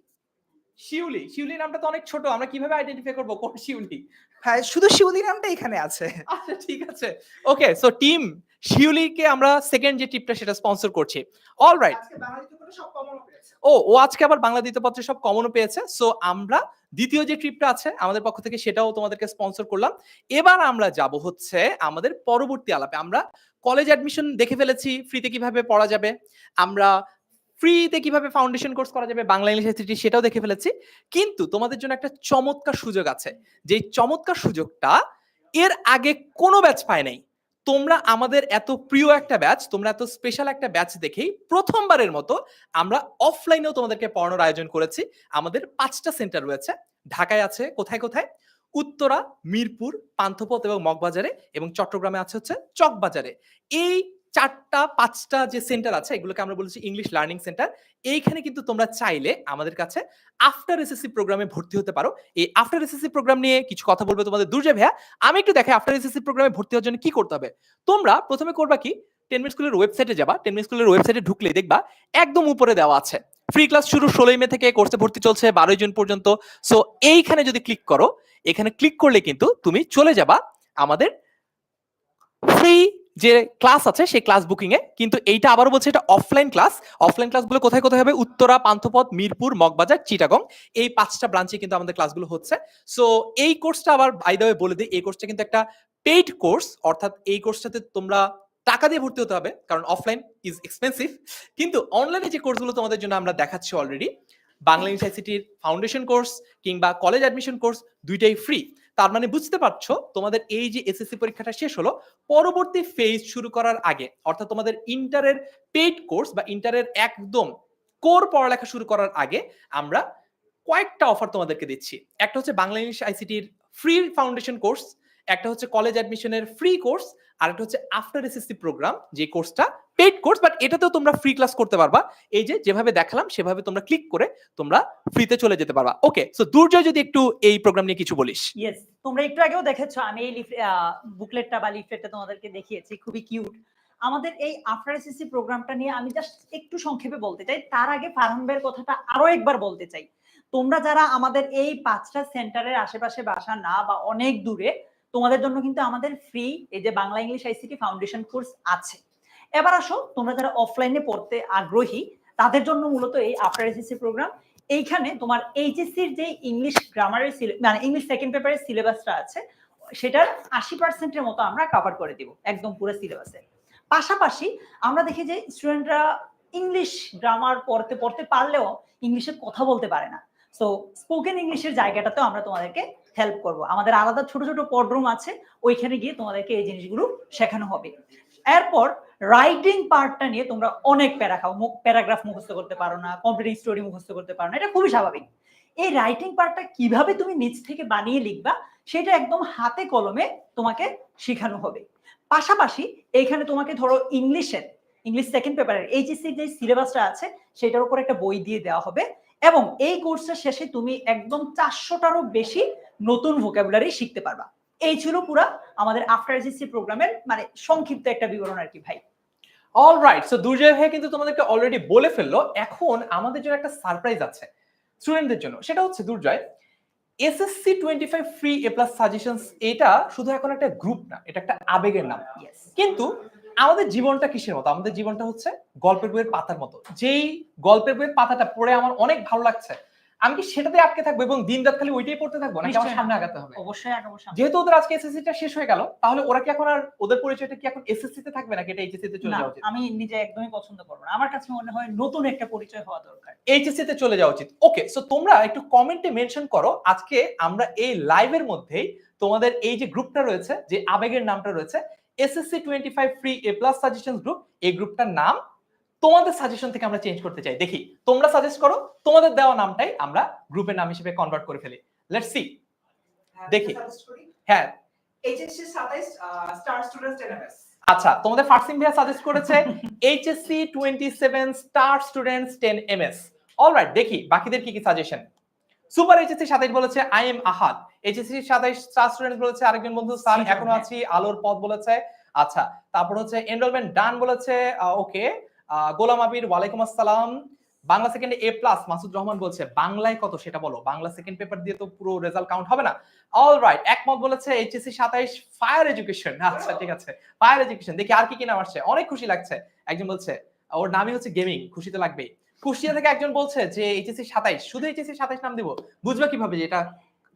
শিউলি, শিউলি নামটা তো অনেক ছোট, আমরা কিভাবে আইডেন্টিফাই করব কোন শিউলি? ভাই শুধু শিউলি নামটা এখানে আছে। আচ্ছা ঠিক আছে, ওকে। সো টিম শিউলিকে আমরা সেকেন্ড যে টিপটা সেটা স্পন্সর করছি। অল রাইট, আজকে বাঙালি তো সব কমন পেয়েছে। ও আজকে আবার বাংলা দ্বিতীয় পত্রে সব কমনও পেয়েছে। সো আমরা দ্বিতীয় যে ট্রিপটা আছে আমাদের পক্ষ থেকে সেটাও তোমাদেরকে স্পন্সর করলাম। এবার আমরা যাব হচ্ছে আমাদের পরবর্তী আলাপে। আমরা কলেজ অ্যাডমিশন দেখে ফেলেছি, ফ্রিতে কিভাবে পড়া যাবে, আমরা ফ্রিতে কিভাবে ফাউন্ডেশন কোর্স করা যাবে বাংলা ইংলিশ আইসিটি সেটাও দেখে ফেলেছি। কিন্তু তোমাদের জন্য একটা চমৎকার সুযোগ আছে, যেই চমৎকার সুযোগটা এর আগে কোনো ব্যাচ পায় নাই। তোমরা আমাদের এত প্রিয় একটা ব্যাচ, তোমরা এত স্পেশাল একটা ব্যাচ দেখেই প্রথমবারের মতো আমরা অফলাইনেও তোমাদেরকে পড়ানোর আয়োজন করেছি। আমাদের 5টা সেন্টার রয়েছে, ঢাকায় আছে কোথায় কোথায়, উত্তরা, মিরপুর, পান্থপথ এবং মগবাজারে, এবং চট্টগ্রামে আছে হচ্ছে চকবাজারে। এই 4টা 5টা যে সেন্টার আছে এগুলোকে আমরা বলেছি ইংলিশ লার্নিং সেন্টার। এইখানে কিন্তু তোমরা চাইলে আমাদের কাছে আফটার এসএসসি প্রোগ্রামে ভর্তি হতে পারো। এই আফটার এসএসসি প্রোগ্রাম নিয়ে কিছু কথা বলবে তোমাদের দুর্জয় ভাইয়া। আমি একটু দেখাই আফটার এসএসসি প্রোগ্রামে ভর্তি হওয়ার জন্য কি করতে হবে। তোমরা প্রথমে করবা কি, 10 মিনিট স্কুলের ওয়েবসাইটে যাবা। 10 মিনিট স্কুলের ওয়েবসাইটে ঢুকলে দেখবা একদম উপরে দেওয়া আছে ফ্রি ক্লাস শুরু 16 মে থেকে, কোর্সে ভর্তি চলছে 12 জুন পর্যন্ত। সো এইখানে যদি ক্লিক করো, এখানে ক্লিক করলে কিন্তু তুমি চলে যাবা আমাদের ফ্রি যে ক্লাস আছে সেই ক্লাস বুকিং এ। কিন্তু এইটা আবারও বলছে এটা অফলাইন ক্লাস। অফলাইন ক্লাসগুলো কোথায় কোথায় হবে, উত্তরা, পান্থপথ, মিরপুর, মগবাজার, চিটাগং, এই 5টা ব্রাঞ্চে কিন্তু আমাদের ক্লাসগুলো হচ্ছে। সো এই কোর্সটা আবার বাই দ্য ওয়ে বলে দিই, এই কোর্সটা কিন্তু একটা পেইড কোর্স, অর্থাৎ এই কোর্সটাতে তোমরা টাকা দিয়ে ভর্তি হতে হবে, কারণ অফলাইন ইজ এক্সপেন্সিভ। কিন্তু অনলাইনে যে কোর্সগুলো তোমাদের জন্য আমরা দেখাচ্ছি অলরেডি, বাংলা ইংলিশ আইসিটির ফাউন্ডেশন কোর্স কিংবা কলেজ অ্যাডমিশন কোর্স, দুইটাই ফ্রি। তার মানে বুঝতে পারছো তোমাদের এই যে এসএসসি পরীক্ষাটা শেষ হলো, পরবর্তী ফেজ শুরু করার আগে, অর্থাৎ তোমাদের ইন্টারের পেইড কোর্স বা ইন্টারের একদম কোর পড়ালেখা শুরু করার আগে আমরা কয়েকটা অফার তোমাদেরকে দিচ্ছি। একটা হচ্ছে বাংলা ইংলিশ আইসিটির ফ্রি ফাউন্ডেশন কোর্স, একটা হচ্ছে কলেজ অ্যাডমিশনের ফ্রি কোর্স, আর একটা হচ্ছে আফটার এসএসসি প্রোগ্রাম, যে কোর্সটা পেইড কোর্স বাট এটাতেও তোমরা ফ্রি ক্লাস করতে পারবা। এই যে যেভাবে দেখালাম সেভাবে তোমরা ক্লিক করে তোমরা ফ্রিতে চলে যেতে পারবা। ওকে, সো দুর্জয় যদি একটু এই প্রোগ্রাম নিয়ে কিছু বলিস। ইয়েস, তোমরা একটু আগেও দেখেছো, আমি এই বুকলেটটা বা লিফলেটটা তোমাদেরকে দেখিয়েছি, খুবই কিউট। আমাদের এই আফটার এসএসসি প্রোগ্রামটা নিয়ে আমি জাস্ট একটু সংক্ষেপে বলতে চাই। তার আগে ফারহান ভাইয়ের কথাটা আরো একবার বলতে চাই। তোমরা যারা আমাদের এই 5টা সেন্টারের আশেপাশে বাসা না বা অনেক দূরে, তোমাদের জন্য কিন্তু আমাদের ফ্রি এই যে Bangla English ICT foundation course আছে। এবার আসো, তোমরা যারা অফলাইনে পড়তে আগ্রহী তাদের জন্য মূলত এই আফটার এসএসসি প্রোগ্রাম। এইখানে তোমার এইচএসসির যে ইংলিশ গ্রামারের মানে ইংলিশ সেকেন্ড পেপারের সিলেবাসটা আছে সেটার 80%-এর মতো আমরা কভার করে দিব একদম পুরো সিলেবাসে। পাশাপাশি আমরা দেখি যে স্টুডেন্টরা ইংলিশ গ্রামার পড়তে পড়তে পারলেও ইংলিশে কথা বলতে পারে না। সো স্পোকেন ইংলিশের জায়গাটাতেও আমরা তোমাদেরকে হেল্প করব। আমাদের আলাদা ছোট ছোট পডরুম আছে, ওইখানে গিয়ে তোমাদেরকে এই জিনিসগুলো শেখানো হবে। এরপর রাইটিং পার্টটা নিয়ে তোমরা অনেক প্যারা খাও, প্যারাগ্রাফ মুখস্থ করতে পারো না, কমপ্লিটিং স্টোরি মুখস্থ করতে পারো না, এটা খুবই স্বাভাবিক। এই রাইটিং পার্টটা কিভাবে তুমি নিজ থেকে বানিয়ে লিখবা সেটা একদম হাতে কলমে তোমাকে শেখানো হবে। পাশাপাশি এইখানে তোমাকে ধরো ইংলিশ সেকেন্ড পেপারের এইচএসসি যে সিলেবাসটা আছে সেটার উপর একটা বই দিয়ে দেওয়া হবে, এবং এই কোর্সের শেষে তুমি একদম 400টারও বেশি নতুন ভোকাবুলারি শিখতে পারবা। এই ছিল পুরা আমাদের আফটার এসএসসি প্রোগ্রামের মানে সংক্ষিপ্ত একটা বিবরণ আর কি ভাই। অলরাইট, সো দুর্জয় ভাই কিন্তু তোমাদেরকে অলরেডি বলে ফেললো। এখন আমাদের জন্য একটা সারপ্রাইজ আছে স্টুডেন্টদের জন্য, সেটা হচ্ছে দুর্জয় এসএসসি 25 ফ্রি এ প্লাস সাজেশনস, এটা শুধু এখন একটা গ্রুপ না, এটা একটা আবেগের নাম। কিন্তু আমাদের জীবনটা কিসের মতো? আমাদের জীবনটা হচ্ছে গল্পের বইয়ের পাতার মতো। যেই গল্পের বইয়ের পাতাটা পড়ে আমার অনেক ভালো লাগছে, আমি কি সেটাতে আটকে থাকবো এবং দিন রাত খালি ওইটাই পড়তে থাকবো, নাকি আমার সামনে আগাতে হবে? অবশ্যই আগাবো সামনে। যেহেতু ওদের আজকে এসএসসি টা শেষ হয়ে গেল, তাহলে ওরা কি এখন আর ওদের পরিচয়টা কি এখন এসএসসি তে থাকবে নাকি এটা এইচএসসি তে চলে যাওয়া উচিত? আমি নিজে একদমই পছন্দ করব না, আমার কাছে মনে হয় নতুন একটা পরিচয় হওয়া দরকার, এইচএসসি তে চলে যাওয়া উচিত। ওকে, সো তোমরা একটু কমেন্টে মেনশন করো আজকে আমরা এই লাইভের মধ্যেই তোমাদের এই যে গ্রুপটা রয়েছে, যে আবেগের নামটা রয়েছে এসএসসি 25 ফ্রি এ প্লাস সাজেশনস গ্রুপ, এই গ্রুপটার নাম তোমাদের সাজেশন থেকে আমরা চেঞ্জ করতে চাই। দেখি তোমরা সাজেস্ট করো, তোমাদের দেওয়া নামটাই আমরা গ্রুপের নাম হিসেবে কনভার্ট করে ফেলি। লেটস সি, দেখি। হ্যাঁ, এইচএসসি 27 স্টার স্টুডেন্টস এনএমএস। আচ্ছা, তোমাদের ফারসিম ভাইয়া সাজেস্ট করেছে HSC 27 star students 10 MS. Alright, দেখি বাকিদের কি কি সাজেশন। সুপার এইচএসসি 27 বলেছে I am Ahad. HSC 27 star students বলেছে আরেকজন বন্ধু স্যার এখনো আছি, আলোর পথ বলেছে। আচ্ছা, তারপর হচ্ছে এনরোলমেন্ট ডান বলেছে ওকে। গোলাম আবির ওয়ালাইকুম আসসালাম। বাংলা সেকেন্ডে এ প্লাস মাসুদ রহমান বলছে বাংলায় কত সেটা বলো, বাংলা সেকেন্ড পেপার দিয়ে তো পুরো রেজাল্ট কাউন্ট হবে না। অলরাইট, একমত বলেছে এইচএসসি 27 ফায়ার এডুকেশন। আচ্ছা ঠিক আছে, ফায়ার এডুকেশন। দেখি আর কি কি নাম আসছে, অনেক খুশি লাগছে। একজন বলছে ওর নামই হচ্ছে গেমিং, খুশি তো লাগবেই। কুষ্টিয়া থেকে একজন বলছে যে এইচএসসি 27, শুধু এইচএসসি 27 নাম দিব, বুঝবা কিভাবে যে এটা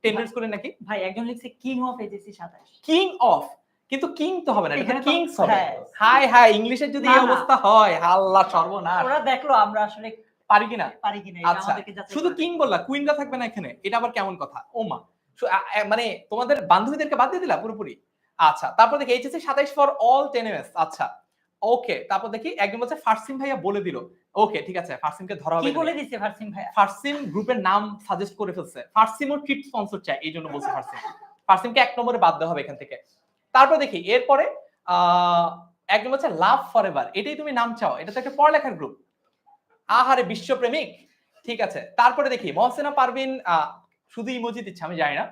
10 মিনিটস করে নাকি? ভাই একজন লিখছে king of HSC 27। King of, কিন্তু কিং তো হবে না, এটা এখানে তো- কিংস হবে। হ্যাঁ। হাই হাই, ইংলিশের যদি না, এই না। অবস্থা হয়, আল্লাহ সর্বনাশ, ওরা দেখলো আমরা আসলে পারি কিনা। পারি কিনা, এটা আচ্ছা, আমাদেরকে যাচাই শুধু করে কিং বললা, কুইনরা থাকবে না এখানে, এটা আবার কেমন কথা? ও মা, মানে তোমাদের বান্ধবীদেরকে বাদ দিয়ে দিলা পুরোপুরি। আচ্ছা, তারপর দেখি এইচএসসি 27 ফর অল 10 এমএস। আচ্ছা ওকে, তারপর দেখি একজন বলছে ফারসিম ভাইয়া বলে দিল। ওকে ঠিক আছে, ফারসিমকে ধরা কি হবে। বলে দিছে ফারসিম ভাইয়া? ফারসিম গ্রুপের নাম সাজেস্ট করে ফেলছে, ফারসিমও ট্রিট স্পন্সর চায়, এই জন্য বলছে ফারসিমকে 1 নম্বরে বাদ দেওয়া হবে এখান থেকে। তারপর দেখি এরপরে একজন বলছে লাভ ফরএভার, এটাই তুমি নাম চাও, এটা তো একটা পড়ালেখার গ্রুপ। আহারে বিশ্বপ্রেমিক, ঠিক আছে। তারপরে দেখি মহসিনা পারভিন শুধু ইমোজি দিচ্ছে, আমি জানি না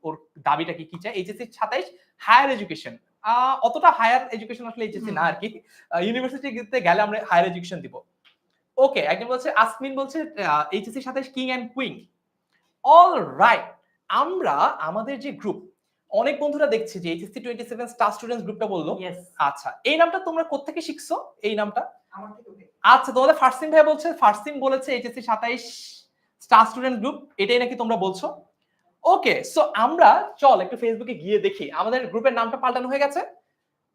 ওর দাবিটা কি চায়। এইচএসসি 27 হায়ার এডুকেশন, অতটা হায়ার এডুকেশন আসলে এইচএসসি না আর কি, ইউনিভার্সিটিতে গেলে আমরা হায়ার এডুকেশন দিব। ওকে, একজন বলছে আসমিন বলছে HSC 27 king and queen. All right, আমরা আমাদের যে গ্রুপ, অনেক বন্ধুরা দেখছে যে এইচএসসি 27 স্টার স্টুডেন্টস গ্রুপটা বললো। Yes. আচ্ছা, এই নামটা তোমরা কোত্থেকে শিখছো এই নামটা? আমার থেকে উঠে। আচ্ছা, তোমাদের ফারসিম ভাই বলছে, ফারসিম বলেছে এইচএসসি 27 স্টার স্টুডেন্ট গ্রুপ, এটাই নাকি তোমরা বলছো। ওকে, সো আমরা চল একটু ফেসবুকে গিয়ে দেখি আমাদের গ্রুপের নামটা পাল্টানো হয়ে গেছে।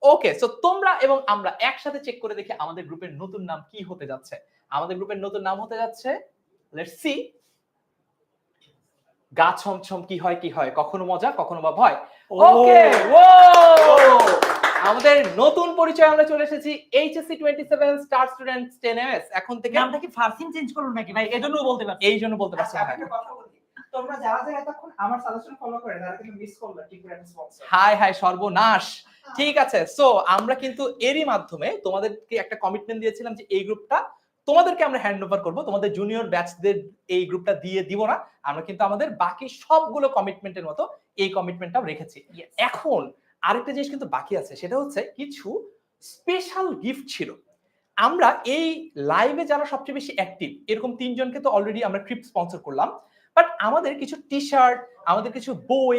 ওকে, সো তোমরা এবং আমরা একসাথে চেক করে দেখি আমাদের গ্রুপের নতুন নাম কি হতে যাচ্ছে। আমাদের গ্রুপের নতুন নাম হতে যাচ্ছে, লেটস সি, গা ছমছম কি হয়, কখনো মজা কখনো বা ভয়। ওকে, ও আমাদের নতুন পরিচয়, আমরা চলে এসেছি এইচএসসি 27 স্টার স্টুডেন্টস 10 এমএস। এখন থেকে নামটা কি ফারসিম চেঞ্জ করুন নাকি ভাই? এজন্য বলতে পারছি। এই জন্য বলতে পারছি আচ্ছা, না। আমি একটা কথা বলি, তোমরা যারা যারা এতক্ষণ আমার সাজেশন ফলো করে তারা কিন্তু মিস করলে ঠিক করে স্পন্সর। হাই হাই সর্বনাশ। ঠিক আছে, সো আমরা কিন্তু এরই মাধ্যমে তোমাদেরকে একটা কমিটমেন্ট দিয়েছিলাম যে এই গ্রুপটা তোমাদেরকে আমরা হ্যান্ড ওভার করবো, তোমাদের জুনিয়র ব্যাচদের এই গ্রুপটা দিয়ে দিব না। আমরা কিন্তু আমাদের বাকি সবগুলো কমিটমেন্টের মতো এই কমিটমেন্টটাও রেখেছি। Yes. এখন আরেকটা জিনিস কিন্তু বাকি আছে, সেটা হচ্ছে কিছু স্পেশাল গিফট ছিল। আমরা এই লাইভে যারা সবচেয়ে বেশি অ্যাক্টিভ, এরকম 3 জনকে তো অলরেডি আমরা ক্রিপ্ট স্পন্সর করলাম, বাট আমাদের কিছু টি শার্ট, আমাদের কিছু বই,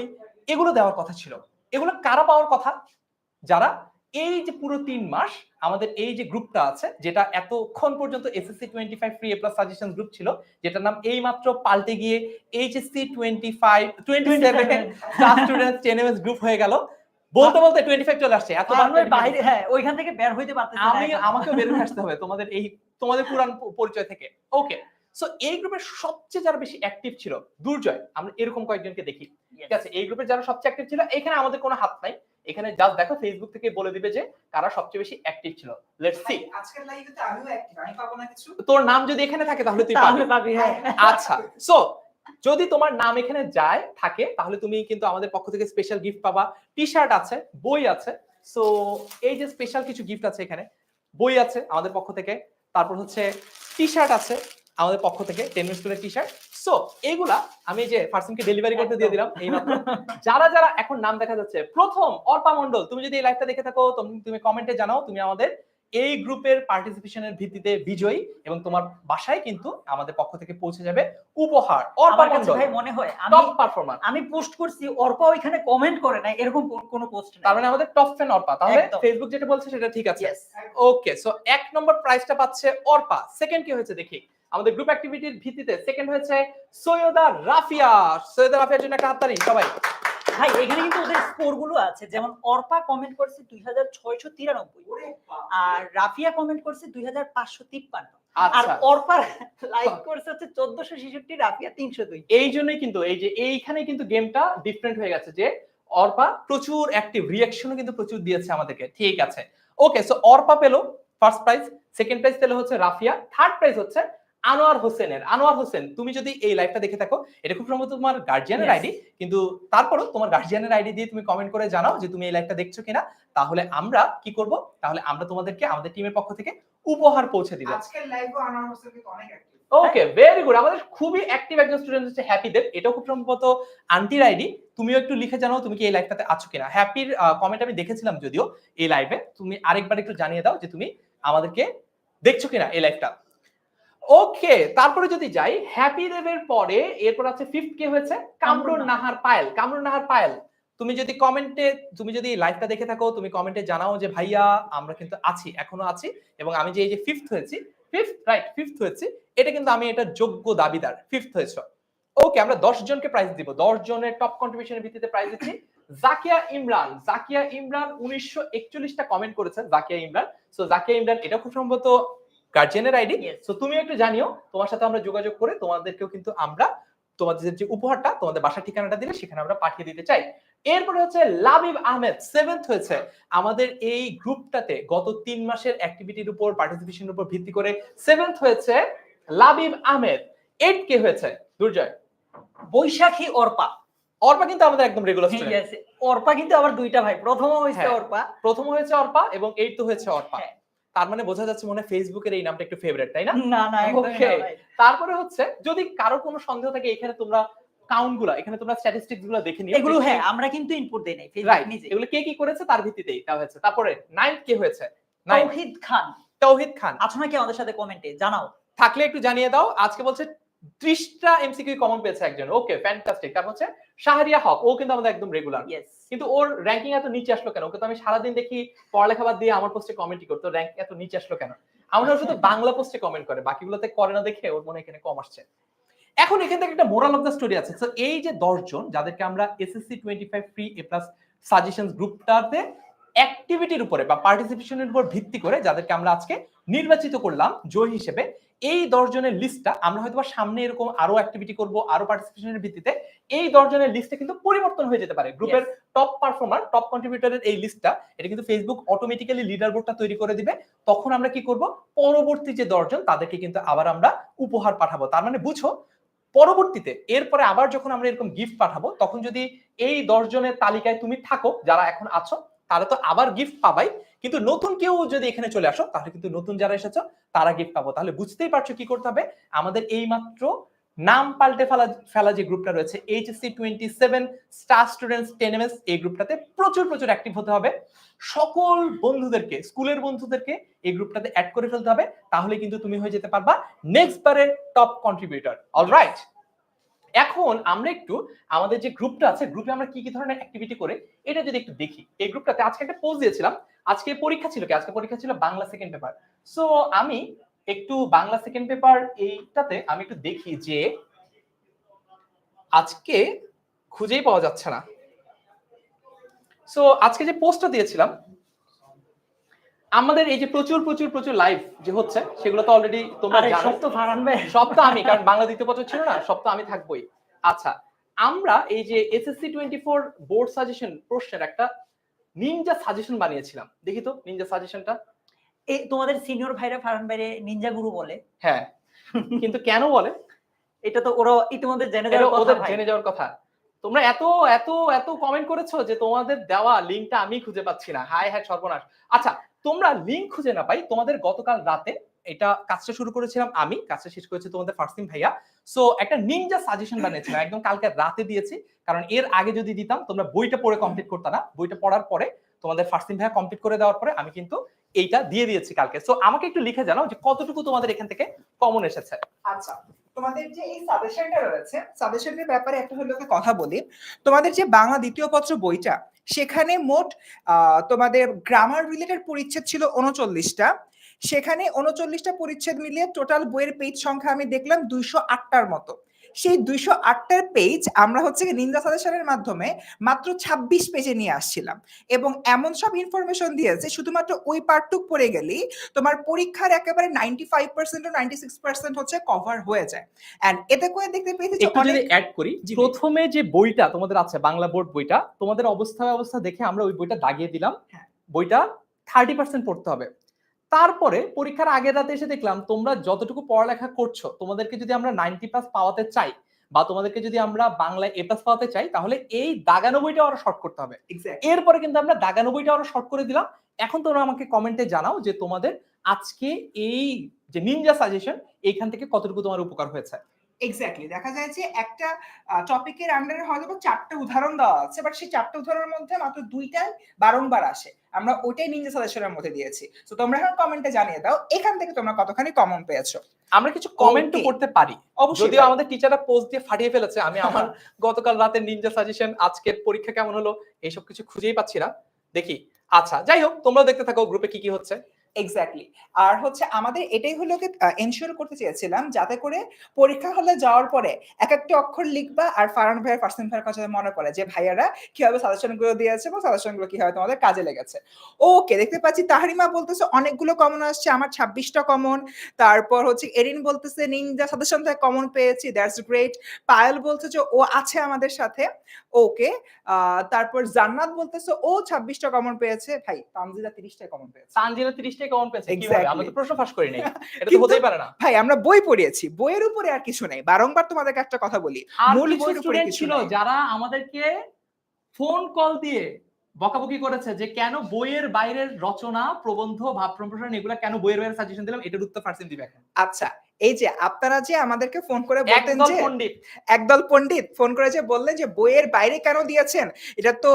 এগুলো দেওয়ার কথা ছিল। এগুলো কারা পাওয়ার কথা? যারা এই যে পুরো 3 মাস আমাদের এই যে গ্রুপটা আছে, যেটা এতক্ষণ পর্যন্ত এসএসসি 25 ফ্রি এ প্লাস সাজেশন গ্রুপ ছিল, যেটার নাম এই মাত্র পাল্টে গিয়ে HSC 27 star students 10 MS group হয়ে গেল। বলতে বলতে 25 চলে আসছে, এত আমরা বাইরে, হ্যাঁ, ওইখান থেকে বের হইতে পারতেছি না এখন। আমাকেও বের হয়ে আসতে হবে তোমাদের পুরান পরিচয় থেকে। ওকে, সো এই গ্রুপের সবচেয়ে যারা বেশি অ্যাক্টিভ ছিল, দুর্জয়, আমরা এরকম কয়েকজনকে দেখি। ঠিক আছে, এই গ্রুপের যারা সবচেয়ে অ্যাক্টিভ ছিল, এখানে আমাদের কোনো হাত নাই, এখানে জাস্ট দেখো ফেসবুক থেকে বলে দিবে যে কারা সবচেয়ে বেশি অ্যাক্টিভ ছিল। Let's see. আজকের লাইভে তো আমিও অ্যাক্টিভ, আমি পাবো না কিছু? তোর নাম যদি এখানে থাকে তাহলে তুই তাহলে পাবি। পাবি, হ্যাঁ। আচ্ছা, সো যদি তোমার নাম এখানে যায় থাকে, তাহলে তুমি কিন্তু আমাদের পক্ষ থেকে স্পেশাল গিফট পাবা। টি শার্ট আছে, বই আছে। সো এই যে স্পেশাল কিছু গিফট আছে, এখানে বই আছে আমাদের পক্ষ থেকে, তারপর হচ্ছে টি শার্ট আছে আমাদের পক্ষ থেকে, 10 মিনিট স্কুলের টি শার্ট। সো এইগুলা আমি যে ফারসিমকে ডেলিভারি করতে দিয়ে দিলাম এই মাত্র। যারা যারা এখন নাম দেখা যাচ্ছে, প্রথম অর্পা মণ্ডল, তুমি যদি এই লাইভটা দেখে থাকো, তুমি কমেন্টে জানাও তুমি আমাদের এই গ্রুপের পার্টিসিপেশনের ভিত্তিতে বিজয়ী, এবং তোমার বাসায় কিন্তু আমাদের পক্ষ থেকে পৌঁছে যাবে উপহার। অর্পা আমার কাছে মণ্ডল ভাই মনে হয় টপ পারফরমার। আমি পোস্ট করছি, অর্পা ওইখানে কমেন্ট করে নাই, এরকম কোনো পোস্ট নাই। তার মানে আমাদের টপ ফ্যান অর্পা। তাহলে একদম। ফেসবুক যেটা বলছে সেটা ঠিক আছে। Yes. ওকে, সো 1 নম্বর প্রাইজটা পাচ্ছে অর্পা। সেকেন্ড কি হয়েছে দেখি, আমাদের গ্রুপ অ্যাক্টিভিটির ভিত্তিতে সেকেন্ড হয়েছে সৈয়দা রাফিয়া। সৈয়দা রাফিয়ার জন্য একটা হাততালি সবাই। ভাই এখানে কিন্তু ওদের স্কোর গুলো আছে, যেমন অর্পা কমেন্ট করছে 2693, আর রাফিয়া কমেন্ট করছে 2553, আর আচ্ছা, অর্পার লাইক করছে হচ্ছে 1466, রাফিয়া 302। এই জন্যই কিন্তু এই যে এইখানে কিন্তু গেমটা ডিফারেন্ট হয়ে গেছে, যে অর্পা প্রচুর অ্যাক্টিভ, রিঅ্যাকশনও কিন্তু প্রচুর দিয়েছে আমাদেরকে। ঠিক আছে, ওকে, সো অর্পা পেলো ফার্স্ট প্রাইজ, সেকেন্ড প্রাইজ পেলো হচ্ছে রাফিয়া, থার্ড প্রাইজ হচ্ছে আনোয়ার হোসেনের। আনোয়ার হোসেন, তুমি যদি এই লাইভটা দেখে থাকো, এটা খুব সম্ভবত তোমার গার্জিয়ানের Yes. আইডি, কিন্তু তারপরও তোমার গার্জিয়ানের আইডি দিয়ে তুমি কমেন্ট করে জানাও যে তুমি এই লাইভটা দেখছো কিনা। তাহলে আমরা কি করব, তাহলে আমরা তোমাদেরকে আমাদের টিমের পক্ষ থেকে উপহার পৌঁছে দিব। আজকের লাইভে আনোয়ার হোসেন কিন্তু অনেক অ্যাক্টিভ। ওকে, ভেরি গুড। আমাদের খুবই অ্যাক্টিভ একজন স্টুডেন্ট হচ্ছে হ্যাপি দেব, এটাও খুব সম্ভবত আন্টির আইডি। তুমিও একটু লিখে জানাও তুমি কি এই লাইভটাতে আছো কিনা। হ্যাপির কমেন্ট আমি দেখেছিলাম যদিও এই লাইভে, তুমি আরেকবার একটু জানিয়ে দাও যে তুমি আমাদেরকে দেখছো কিনা এই লাইভটা। ওকে, তারপরে যদি যাই হ্যাপি দেবের পরে, এরপর আছে ফিফথ কে হয়েছে কামরুন নাহার পায়েল। কামরুন নাহার পায়েল, তুমি যদি কমেন্টে, তুমি যদি লাইভটা দেখে থাকো, তুমি কমেন্টে জানাও যে ভাইয়া আমরা কিন্তু আছি, এখনো আছি, এবং আমি যে এই যে ফিফথ হয়েছি ফিফথ, রাইট, ফিফথ হয়েছে। এটা কিন্তু আমি এটা যোগ্য দাবিদার, ফিফথ হয়েছে। ওকে, আমরা 10 জনকে প্রাইজ দিব। 10 জনের টপ কন্ট্রিবিউশনের ভিত্তিতে প্রাইজ দিচ্ছি। জাকিয়া ইমরান, জাকিয়া ইমরান 1941টা কমেন্ট করেছেন জাকিয়া ইমরান। সো জাকিয়া ইমরান, এটা খুব সম্ভবত গার্জিয়ানের আইডি। Yes. সো তুমি একটু জানিও, তোমার সাথে আমরা যোগাযোগ করে তোমাদেরকেও কিন্তু আমরা তোমাদের যে উপহারটা, তোমাদের বাসার ঠিকানাটা দিলে সেখানে আমরা পাঠিয়ে দিতে চাই। এরপরে হচ্ছে লাবিব আহমেদ, 7th হয়েছে। আমাদের এই গ্রুপটাতে গত 3 মাসের অ্যাক্টিভিটির উপর, পার্টিসিপেশনের উপর ভিত্তি করে 7th হয়েছে লাবিব আহমেদ। 8 কে হয়েছে দুর্জয়? বৈশাখী অর্পা। অর্পা কিন্তু আমাদের একদম রেগুলার স্টুডেন্ট। Yes, অর্পা কিন্তু আবার দুইটা ভাই, প্রথম হয়েছে হ্যাঁ। অর্পা। প্রথম হয়েছে অর্পা এবং 8th হয়েছে অর্পা। হ্যাঁ। তার মানে বোঝা যাচ্ছে মনে হয় ফেসবুকের এই নামটা একটু ফেভারিট, তাই না? না না, একদমই না Okay. ভাই। তারপরে হচ্ছে যদি কারো কোনো সন্দেহ থাকে, এখানে তোমরা কাউন্ট গুলা, এখানে তোমরা স্ট্যাটিস্টিক্স গুলো দেখে নিও। এগুলো হ্যাঁ আমরা কিন্তু ইনপুট দেই নাই রাইট, ফেসবুক নিজে। এগুলো কে কি করেছে তার ভিত্তিতেই দেওয়া হয়েছে। তারপরে 9th কে হয়েছে? 9th তৌহিদ খান। তৌহিদ খান। আছো নাকি আমাদের সাথে কমেন্টে জানাও। থাকলে একটু জানিয়ে দাও। আজকে বলছে 30টা এমসিকিউ কমন পেয়েছে একজন। ওকে, ফ্যান্টাস্টিক। তারপর হচ্ছে শাহরিয়া হক, ও কিন্তু আমাদের একদম রেগুলার। ইয়েস। কিন্তু ওর র্যাঙ্কিং এত নিচে আসলো কেন? ওকে তো আমি সারাদিন দেখি পড়ালেখা বাদ দিয়ে আমার পোস্টে কমেন্টই করতো, র্যাঙ্ক এত নিচে আসলো কেন? আমরা শুধু বাংলা পোস্টে কমেন্ট করে, বাকিগুলোতে করে না দেখে ওর মনে এখানে কম আসছে। এখন এখান থেকে একটা মোরাল অফ দ্য স্টোরি আছে। সো এই যে 10 জন যাদেরকে আমরা এসএসসি 25 ফ্রি এ প্লাস সাজেশনস গ্রুপটাতে অ্যাক্টিভিটির উপরে বা পার্টিসিপেশনের উপর ভিত্তি করে যাদেরকে আমরা আজকে নির্বাচিত করলাম জয়ী হিসেবে, এই 10 জনের লিস্টটা আমরা হয়তো সামনে এরকম আরো অ্যাক্টিভিটি করব, আরো পার্টিসিপেশনের ভিত্তিতে এই 10 জনের লিস্টে কিন্তু পরিবর্তন হয়ে যেতে পারে। গ্রুপের টপ পারফর্মার, টপ কন্ট্রিবিউটরের এই লিস্টটা, এটা কিন্তু ফেসবুক অটোমেটিক্যালি লিডার বোর্ডটা তৈরি করে দিবে। তখন আমরা কি করব, পরবর্তী যে 10 জন তাদেরকে কিন্তু আবার আমরা উপহার পাঠাবো। তার মানে বুঝো, পরবর্তীতে এরপরে আবার যখন আমরা এরকম গিফট পাঠাবো, তখন যদি এই 10 জনের তালিকায় তুমি থাকো যারা এখন আছো, তাহলে তো আবার গিফট পাবাই। কিন্তু নতুন কেউ যদি এখানে চলে আসো, তাহলে কিন্তু নতুন যারা এসেছো তারা গিফট পাবো। তাহলে বুঝতেই পারছো কি করতে হবে। আমাদের এই মাত্র নাম পাল্টে ফেলা যে গ্রুপটা রয়েছে এইচএসসি 27 স্টার স্টুডেন্টস 10ms, এই গ্রুপটাতে প্রচুর প্রচুর অ্যাক্টিভ হতে হবে। সকল বন্ধুদেরকে, স্কুলের বন্ধুদেরকে এই গ্রুপটাতে অ্যাড করে ফেলতে হবে। তাহলে কিন্তু তুমি হয়ে যেতে পারবা নেক্সট বারের টপ কন্ট্রিবিউটর। অলরাইট, এখন আমরা একটু আমাদের যে গ্রুপটা আছে, গ্রুপে আমরা কি কি ধরনের অ্যাক্টিভিটি করে এটা যদি একটু দেখি। এই গ্রুপটাতে আজকে একটা পোস্ট দিয়েছিলাম। আজকে পরীক্ষা ছিল কি? আজকে পরীক্ষা ছিল বাংলা সেকেন্ড পেপার। সো আমি একটু বাংলা সেকেন্ড পেপার এইটাতে আমি একটু দেখি যে আজকে খুঁজেই পাওয়া যাচ্ছে না। সো আজকে যে পোস্টটা দিয়েছিলাম, আমাদের এই যে প্রচুর প্রচুর প্রচুর লাইভ যে হচ্ছে, সেগুলো তো অলরেডি তোমরা আরে জানো। সব তো ফারহান ভাই। সব তো আমি, কারণ বাংলা দ্বিতীয় বছর ছিল না, সব তো আমি থাকবোই। আচ্ছা, আমরা এই যে এসএসসি 24 বোর্ড সাজেশন প্রশ্নের একটা নিনজা সাজেশন বানিয়েছিলাম। দেখি তো নিনজা সাজেশনটা। এই তোমাদের সিনিয়র ভাইরা ফারহান ভাইরে নিনজা গুরু বলে। হ্যাঁ, কিন্তু কেন বলে? এটা তো ওরা ইতিমধ্যে জেনে এটা যাওয়ার কথা ওদের ভাই। জেনে যাওয়ার কথা। তোমরা এত এত এত কমেন্ট করেছো যে তোমাদের দেওয়া লিংকটা আমি খুঁজে পাচ্ছি না। হায় হায় সর্বনাশ। আচ্ছা, তোমরা লিংক খুঁজে না পাই, তোমাদের গতকাল রাতে এটা কাজটা শুরু করেছিলাম আমি, কাজটা শেষ করেছে তোমাদের ফার্স্ট ভাইয়া। সো একটা নিনজা সাজেশন বানিয়েছিলাম, একদম কালকে রাতে দিয়েছি। কারণ এর আগে যদি দিতাম তোমরা বইটা পড়ে কমপ্লিট করতে না। বইটা পড়ার পরে তোমাদের ফার্স্ট ভাইয়া কমপ্লিট করে দেওয়ার পরে আমি কিন্তু এইটা দিয়ে দিয়েছি কালকে। সো আমাকে একটু লিখে জানাও যে কতটুকু তোমাদের এখান থেকে কমন এসেছে। আচ্ছা, তোমাদের যে এই সাজেশনটা রয়েছে, সাজেশনের ব্যাপারে একটা হলো কথা বলি। তোমাদের যে বাংলা দ্বিতীয় পত্র বইটা, সেখানে মোট তোমাদের গ্রামার রিলেটেড পরিচ্ছেদ ছিল 39টা। সেখানে 39টা পরিচ্ছেদ মিলিয়ে টোটাল বইয়ের পেজ সংখ্যা আমি দেখলাম 208টার মতো। সেই 208টার পেজ আমরা হচ্ছে নিনজা সাজেশনের মাধ্যমে মাত্র 26 পেজে নিয়ে আসছিলাম, এবং এমন সব ইনফরমেশন দিয়েছে শুধুমাত্র ওই পার্টটুক পড়ে গেলেই তোমার পরীক্ষার একেবারে 95% ও 96% হচ্ছে কভার হয়ে যায়। এন্ড এতে করে দেখতে পেয়েছি যে একটু যদি অনেক অ্যাড করি, প্রথমে যে বইটা তোমাদের আছে বাংলা বোর্ড বইটা, তোমাদের অবস্থা দেখে আমরা ওই বইটা দাগিয়ে দিলাম। হ্যাঁ। বইটা 30% পড়তে হবে। তারপরে পরীক্ষার আগের রাতে এসে দেখলাম তোমরা যতটুকু পড়ালেখা করছো, তোমাদেরকে যদি আমরা 90+ পাওয়াতে চাই বা তোমাদেরকে যদি আমরা বাংলায় A+ পাওয়াতে চাই, তাহলে এই দাগানো বইটা আরো শর্ট করতে হবে। এরপরে কিন্তু আমরা দাগানো বইটা আরো শর্ট করে দিলাম। এখন তোমরা আমাকে কমেন্টে জানাও যে তোমাদের আজকে এই যে নিনজা সাজেশন এইখান থেকে কতটুকু তোমার উপকার হয়েছে। এক্স্যাক্টলি দেখা যায় যে একটা টপিকের আন্ডারে হয়তো 4টা উদাহরণ দেওয়া আছে, বাট সেই 4টা উদাহরণের মধ্যে মাত্র 2টাই বারংবার আসে। আমরা ওইটাই নিনজা সাজেশনের মধ্যে দিয়েছি। তো তোমরা এখন কমেন্টে জানিয়ে দাও এখান থেকে তোমরা কতখানি কমন পেয়েছো। আমরা কিছু কমেন্টও Okay. করতে পারি, অবশ্যই যদিও তাই। আমাদের টিচাররা পোস্ট দিয়ে ফাটিয়ে ফেলেছে। আমি আমার গতকাল রাতের নিনজা সাজেশন, আজকের পরীক্ষা কেমন হলো, এইসব কিছু খুঁজেই পাচ্ছি না। দেখি। আচ্ছা, যাই হোক, তোমরা দেখতে থাকো গ্রুপে কি কি হচ্ছে। এক্স্যাক্টলি। আর হচ্ছে আমাদের এটাই হলো কি এনশিওর করতে চেয়েছিলাম যাতে করে পরীক্ষা হলে যাওয়ার পরে একটা অক্ষর লিখবা আর ফারহান ভাইয়ের ফারসিন ভাইয়ের কথা মনে পড়ে যে ভাইয়ারা কিভাবে সাজেশন গুলো দিয়েছে এবং সাজেশন গুলো কিভাবে তোমাদের কাজে লেগেছে। ওকে, দেখতে পাচ্ছি তাহরিমা বলতেছে অনেকগুলো কমন আসছে, আমার 26টা কমন। তারপর হচ্ছে এরিন বলতেছে নিনজা সাজেশন থেকে কমন পেয়েছি, দ্যাটস গ্রেট। পায়েল বলছে যে ও আছে আমাদের সাথে। ওকে, তারপর জান্নাত বলতেছে ও 26টা কমন পেয়েছে। ভাই তানজিলা 30টা কমন পেয়েছে। তানজিলা 30টাই কমন পেয়েছে কিভাবে? Exactly. আমরা তো প্রশ্ন ফাঁস করি নাই, এটা তো কিন্তু হতেই পারে না। ভাই আমরা বই পড়িয়েছি, বইয়ের উপরে আর কিছু নেই। বারংবার তোমাদেরকে একটা কথা বলি, আর মূল কিছু বইয়ের উপরে স্টুডেন্ট কিছু ছিল নেই। যারা আমাদেরকে ফোন কল দিয়ে বকাবকি করেছে যে কেন বইয়ের বাইরের রচনা, প্রবন্ধ, ভাব সম্প্রসারণ এগুলা কেন বইয়ের বাইরে সাজেশন দিলাম, এটার উত্তর ফারসিন দিবে এখন। আচ্ছা, এই যে আপনারা যে আমাদেরকে ফোন করে বলতেন একদল যে পণ্ডিত একদল পণ্ডিত ফোন করে যে বললেন যে বইয়ের বাইরে কেন দিয়েছেন, এটা তো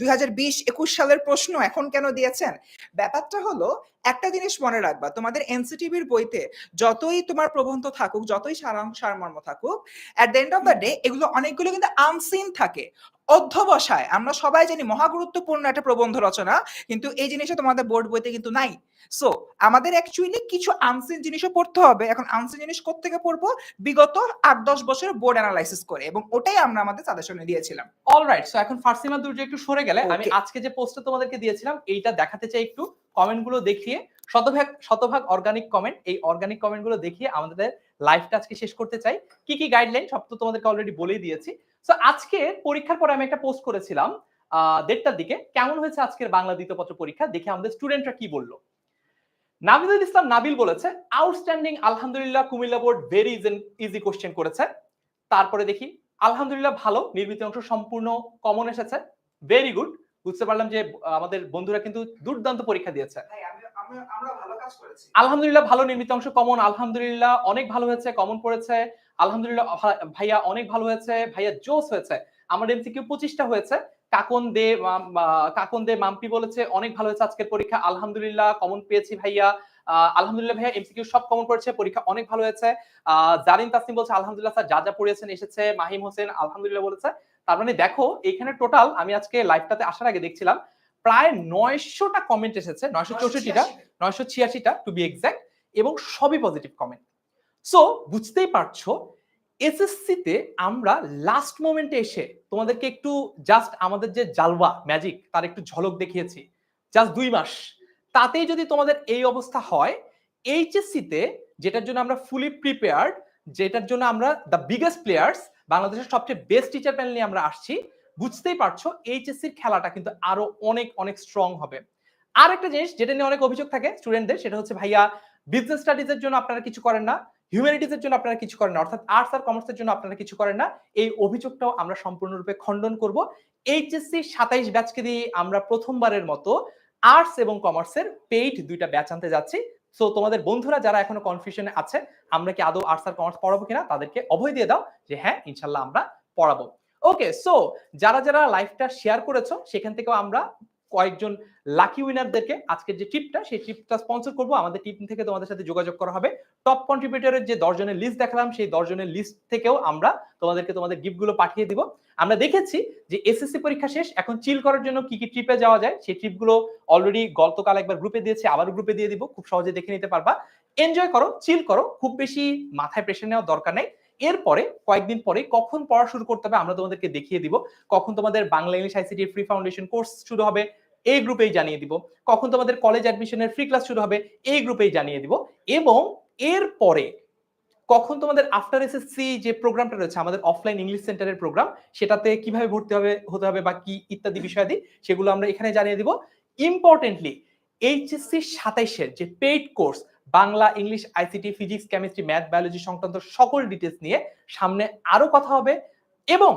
2020-21 সালের প্রশ্ন, এখন কেন দিয়েছেন? ব্যাপারটা হলো একটা জিনিস মনে রাখবা, তোমাদের এনসিটিভির বইতে যতই তোমার প্রবন্ধ থাকুক, যতই সারমর্ম থাকুক, at the end of the day এগুলো অনেকগুলো কিন্তু আনসিন থাকে, অধ্যবসায়। আমরা সবাই জানি মহাগুরুত্বপূর্ণ একটা প্রবন্ধ রচনা, কিন্তু এই জিনিসটা তোমাদের বোর্ড বইতে কিন্তু নাই। সো আমাদের অ্যাকচুয়ালি কিছু আনসিন জিনিসও পড়তে হবে। এখন আনসিন জিনিস কোত্থেকে পড়বো? বিগত 8-10 বছরের বোর্ড অ্যানালাইসিস করে, এবং ওটাই আমরা আমাদের সাজেশনে দিয়েছিলাম। অলরাইট। সো এখন ফারসিমা দুর্য একটু সরে গেলে আমি Okay. আজকে যে পোস্টটা তোমাদেরকে দিয়েছিলাম এইটা দেখাতে চাই একটু, কমেন্ট গুলো দেখিয়ে, শতভাগ অর্গানিক কমেন্ট, এই অর্গানিক কমেন্ট গুলো দেখিয়ে আমাদের লাইভটা আজকে শেষ করতে চাই। কি কি গাইডলাইন সব তো তোমাদেরকে অলরেডি বলেই দিয়েছি। সো আজকে পরীক্ষার পরে আমি একটা পোস্ট করেছিলাম 1:30টার দিকে, কেমন হয়েছে আজকের বাংলা দ্বিতীয় পত্র পরীক্ষা, দেখে আমাদের স্টুডেন্টরা কি বললো। নাবিলুল ইসলাম নাবিল বলেছে আউটস্ট্যান্ডিং, আলহামদুলিল্লাহ, Comilla board very easy question করেছে। তারপরে দেখি আলহামদুলিল্লাহ ভালো, নির্মিত অংশ সম্পূর্ণ কমন এসেছে, ভেরি গুড। বুঝতে পারলাম যে আমাদের বন্ধুরা কিন্তু দুর্দান্ত পরীক্ষা দিয়েছে। আমরা ভালো কাজ করেছি। আলহামদুলিল্লাহ ভালো, নির্মিত অংশ কমন, আলহামদুলিল্লাহ অনেক ভালো হয়েছে, কমন পড়েছে, আলহামদুলিল্লাহ ভাইয়া অনেক ভালো হয়েছে, ভাইয়া জোস হয়েছে। আমার এমসিকিউ 25টা হয়েছে। কাকন দে মাম্পি বলেছে অনেক ভালো হয়েছে আজকের পরীক্ষা, আলহামদুলিল্লাহ কমন পেয়েছি ভাইয়া। আলহামদুলিল্লাহ ভাইয়া এমসিকিউ সব কমন পড়েছে, পরীক্ষা অনেক ভালো হয়েছে। জারিন তাসনিম বলছে আলহামদুলিল্লাহ স্যার যা যা পড়িয়েছেন এসেছে। মাহিম হোসেন আলহামদুলিল্লাহ বলেছে। তার মানে দেখো এখানে টোটাল আমি আজকে লাইভটাতে আসার আগে দেখছিলাম প্রায় 900টা কমেন্ট এসেছে, 964টা, 986টা টু বি এক্সাক্ট, এবং সবই পজিটিভ কমেন্ট। সো বুঝতেই পারছো এসএসসিতে আমরা লাস্ট মোমেন্টে এসে তোমাদেরকে একটু জাস্ট আমাদের যে জালওয়া ম্যাজিক তার একটু ঝলক দেখিয়েছি, জাস্ট 2 মাস, তাতেই যদি তোমাদের এই অবস্থা হয়, এইচএসসিতে যেটার জন্য আমরা ফুলি প্রিপেয়ার্ড, যেটার জন্য আমরা দ্য বিগেস্ট প্লেয়ার্স, বাংলাদেশের সবচেয়ে বেস্ট টিচার প্যানেল নিয়ে আমরা আসছি, বুঝতেই পারছো এইচএসসির খেলাটা কিন্তু আরো অনেক অনেক স্ট্রং হবে। আর একটা জিনিস যেটা নিয়ে অনেক অভিযোগ থাকে স্টুডেন্টদের, সেটা হচ্ছে ভাইয়া বিজনেস স্টাডিজের জন্য আপনারা কিছু করেন না, হিউম্যানিটিজের জন্য আপনারা কিছু করেন না, অর্থাৎ আর্টস আর কমার্সের জন্য আপনারা কিছু করেন না। এই অভিযোগটাও আমরা সম্পূর্ণরূপে খণ্ডন করব। এইচএসসি 27 ব্যাচকে দিয়ে আমরা প্রথমবারের মতো আর্টস এবং কমার্সের পেইড 2টা ব্যাচ আনতে যাচ্ছি। সো তোমাদের বন্ধুরা যারা এখনো কনফিউশনে আছে আমরা কি আদৌ আর্টস আর কমার্স পড়াবো কিনা, তাদেরকে অভয় দিয়ে দাও যে হ্যাঁ ইনশাল্লাহ আমরা পড়াবো। ওকে, সো যারা যারা লাইভটা শেয়ার করেছো সেখান থেকেও আমরা কয়েকজন লাকি উইনারদেরকে আজকের যে ট্রিপটা, সেই ট্রিপটা স্পন্সর করব। আমাদের টিম থেকে তোমাদের সাথে যোগাযোগ করা হবে। টপ কন্ট্রিবিউটরের যে 10 জনের লিস্ট দেখালাম, সেই 10 জনের লিস্ট থেকেও আমরা তোমাদেরকে তোমাদের গিফটগুলো পাঠিয়ে দিব। আমরা দেখেছি যে এসএসসি পরীক্ষা শেষ, এখন চিল করার জন্য কি কি ট্রিপে যাওয়া যায়, সেই ট্রিপগুলো অলরেডি গতকাল একবার গ্রুপে দিয়েছি, আবার গ্রুপে দিয়ে দিব, খুব সহজে দেখে নিতে পারবা। এনজয় করো, চিল করো, খুব বেশি মাথায় প্রেশার নেওয়ার দরকার নেই। এরপরে কয়েকদিন পরে কখন পড়া শুরু করতে হবে আমরা তোমাদেরকে দেখিয়ে দিব। কখন তোমাদের Bangla English ICT free foundation course শুরু হবে এই গ্রুপেই জানিয়ে দিব। কখন তোমাদের কলেজ অ্যাডমিশনের ফ্রি ক্লাস শুরু হবে এই গ্রুপেই জানিয়ে দিব। এবং এরপরে কখন তোমাদের আফটার এসএসসি যে প্রোগ্রামটা রয়েছে আমাদের অফলাইন ইংলিশ সেন্টারের প্রোগ্রাম, সেটাতে কিভাবে ভর্তি হতে হবে বা কি ইত্যাদি বিষয়াদি, সেগুলো আমরা এখানে জানিয়ে দিব। ইম্পর্টেন্টলি এইচএসসি 27-এর যে paid course Bangla English ICT physics chemistry math biology সংক্রান্ত সকল ডিটেলস নিয়ে সামনে আরো কথা হবে। এবং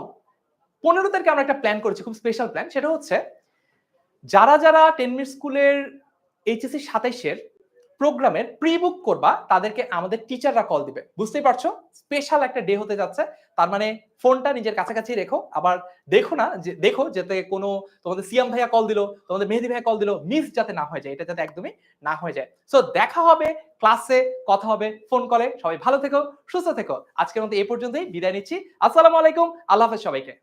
15 তারিখে আমরা একটা প্ল্যান করেছি, খুব স্পেশাল প্ল্যান, সেটা হচ্ছে যারা যারা 10 মিনিট স্কুলের এইচএসসি 27-এর প্রোগ্রামের প্রি বুক করবা তাদেরকে আমাদের টিচাররা কল দিবে। বুঝতেই পারছো স্পেশাল একটা ডে হতে যাচ্ছে। তার মানে ফোনটা নিজের কাছাকাছি রেখো, আবার দেখো যাতে কোনো তোমাদের সিয়াম ভাইয়া কল দিল, তোমাদের মেহেদি ভাইয়া কল দিল, মিস যাতে না হয়ে যায়, এটা যাতে একদমই না হয়ে যায়। সো দেখা হবে ক্লাসে, কথা হবে ফোন কলে। সবাই ভালো থেকো, সুস্থ থেকো। আজকের মতো এই পর্যন্তই বিদায় নিচ্ছি। আসসালামু আলাইকুম, আল্লাহ হাফেজ সবাইকে।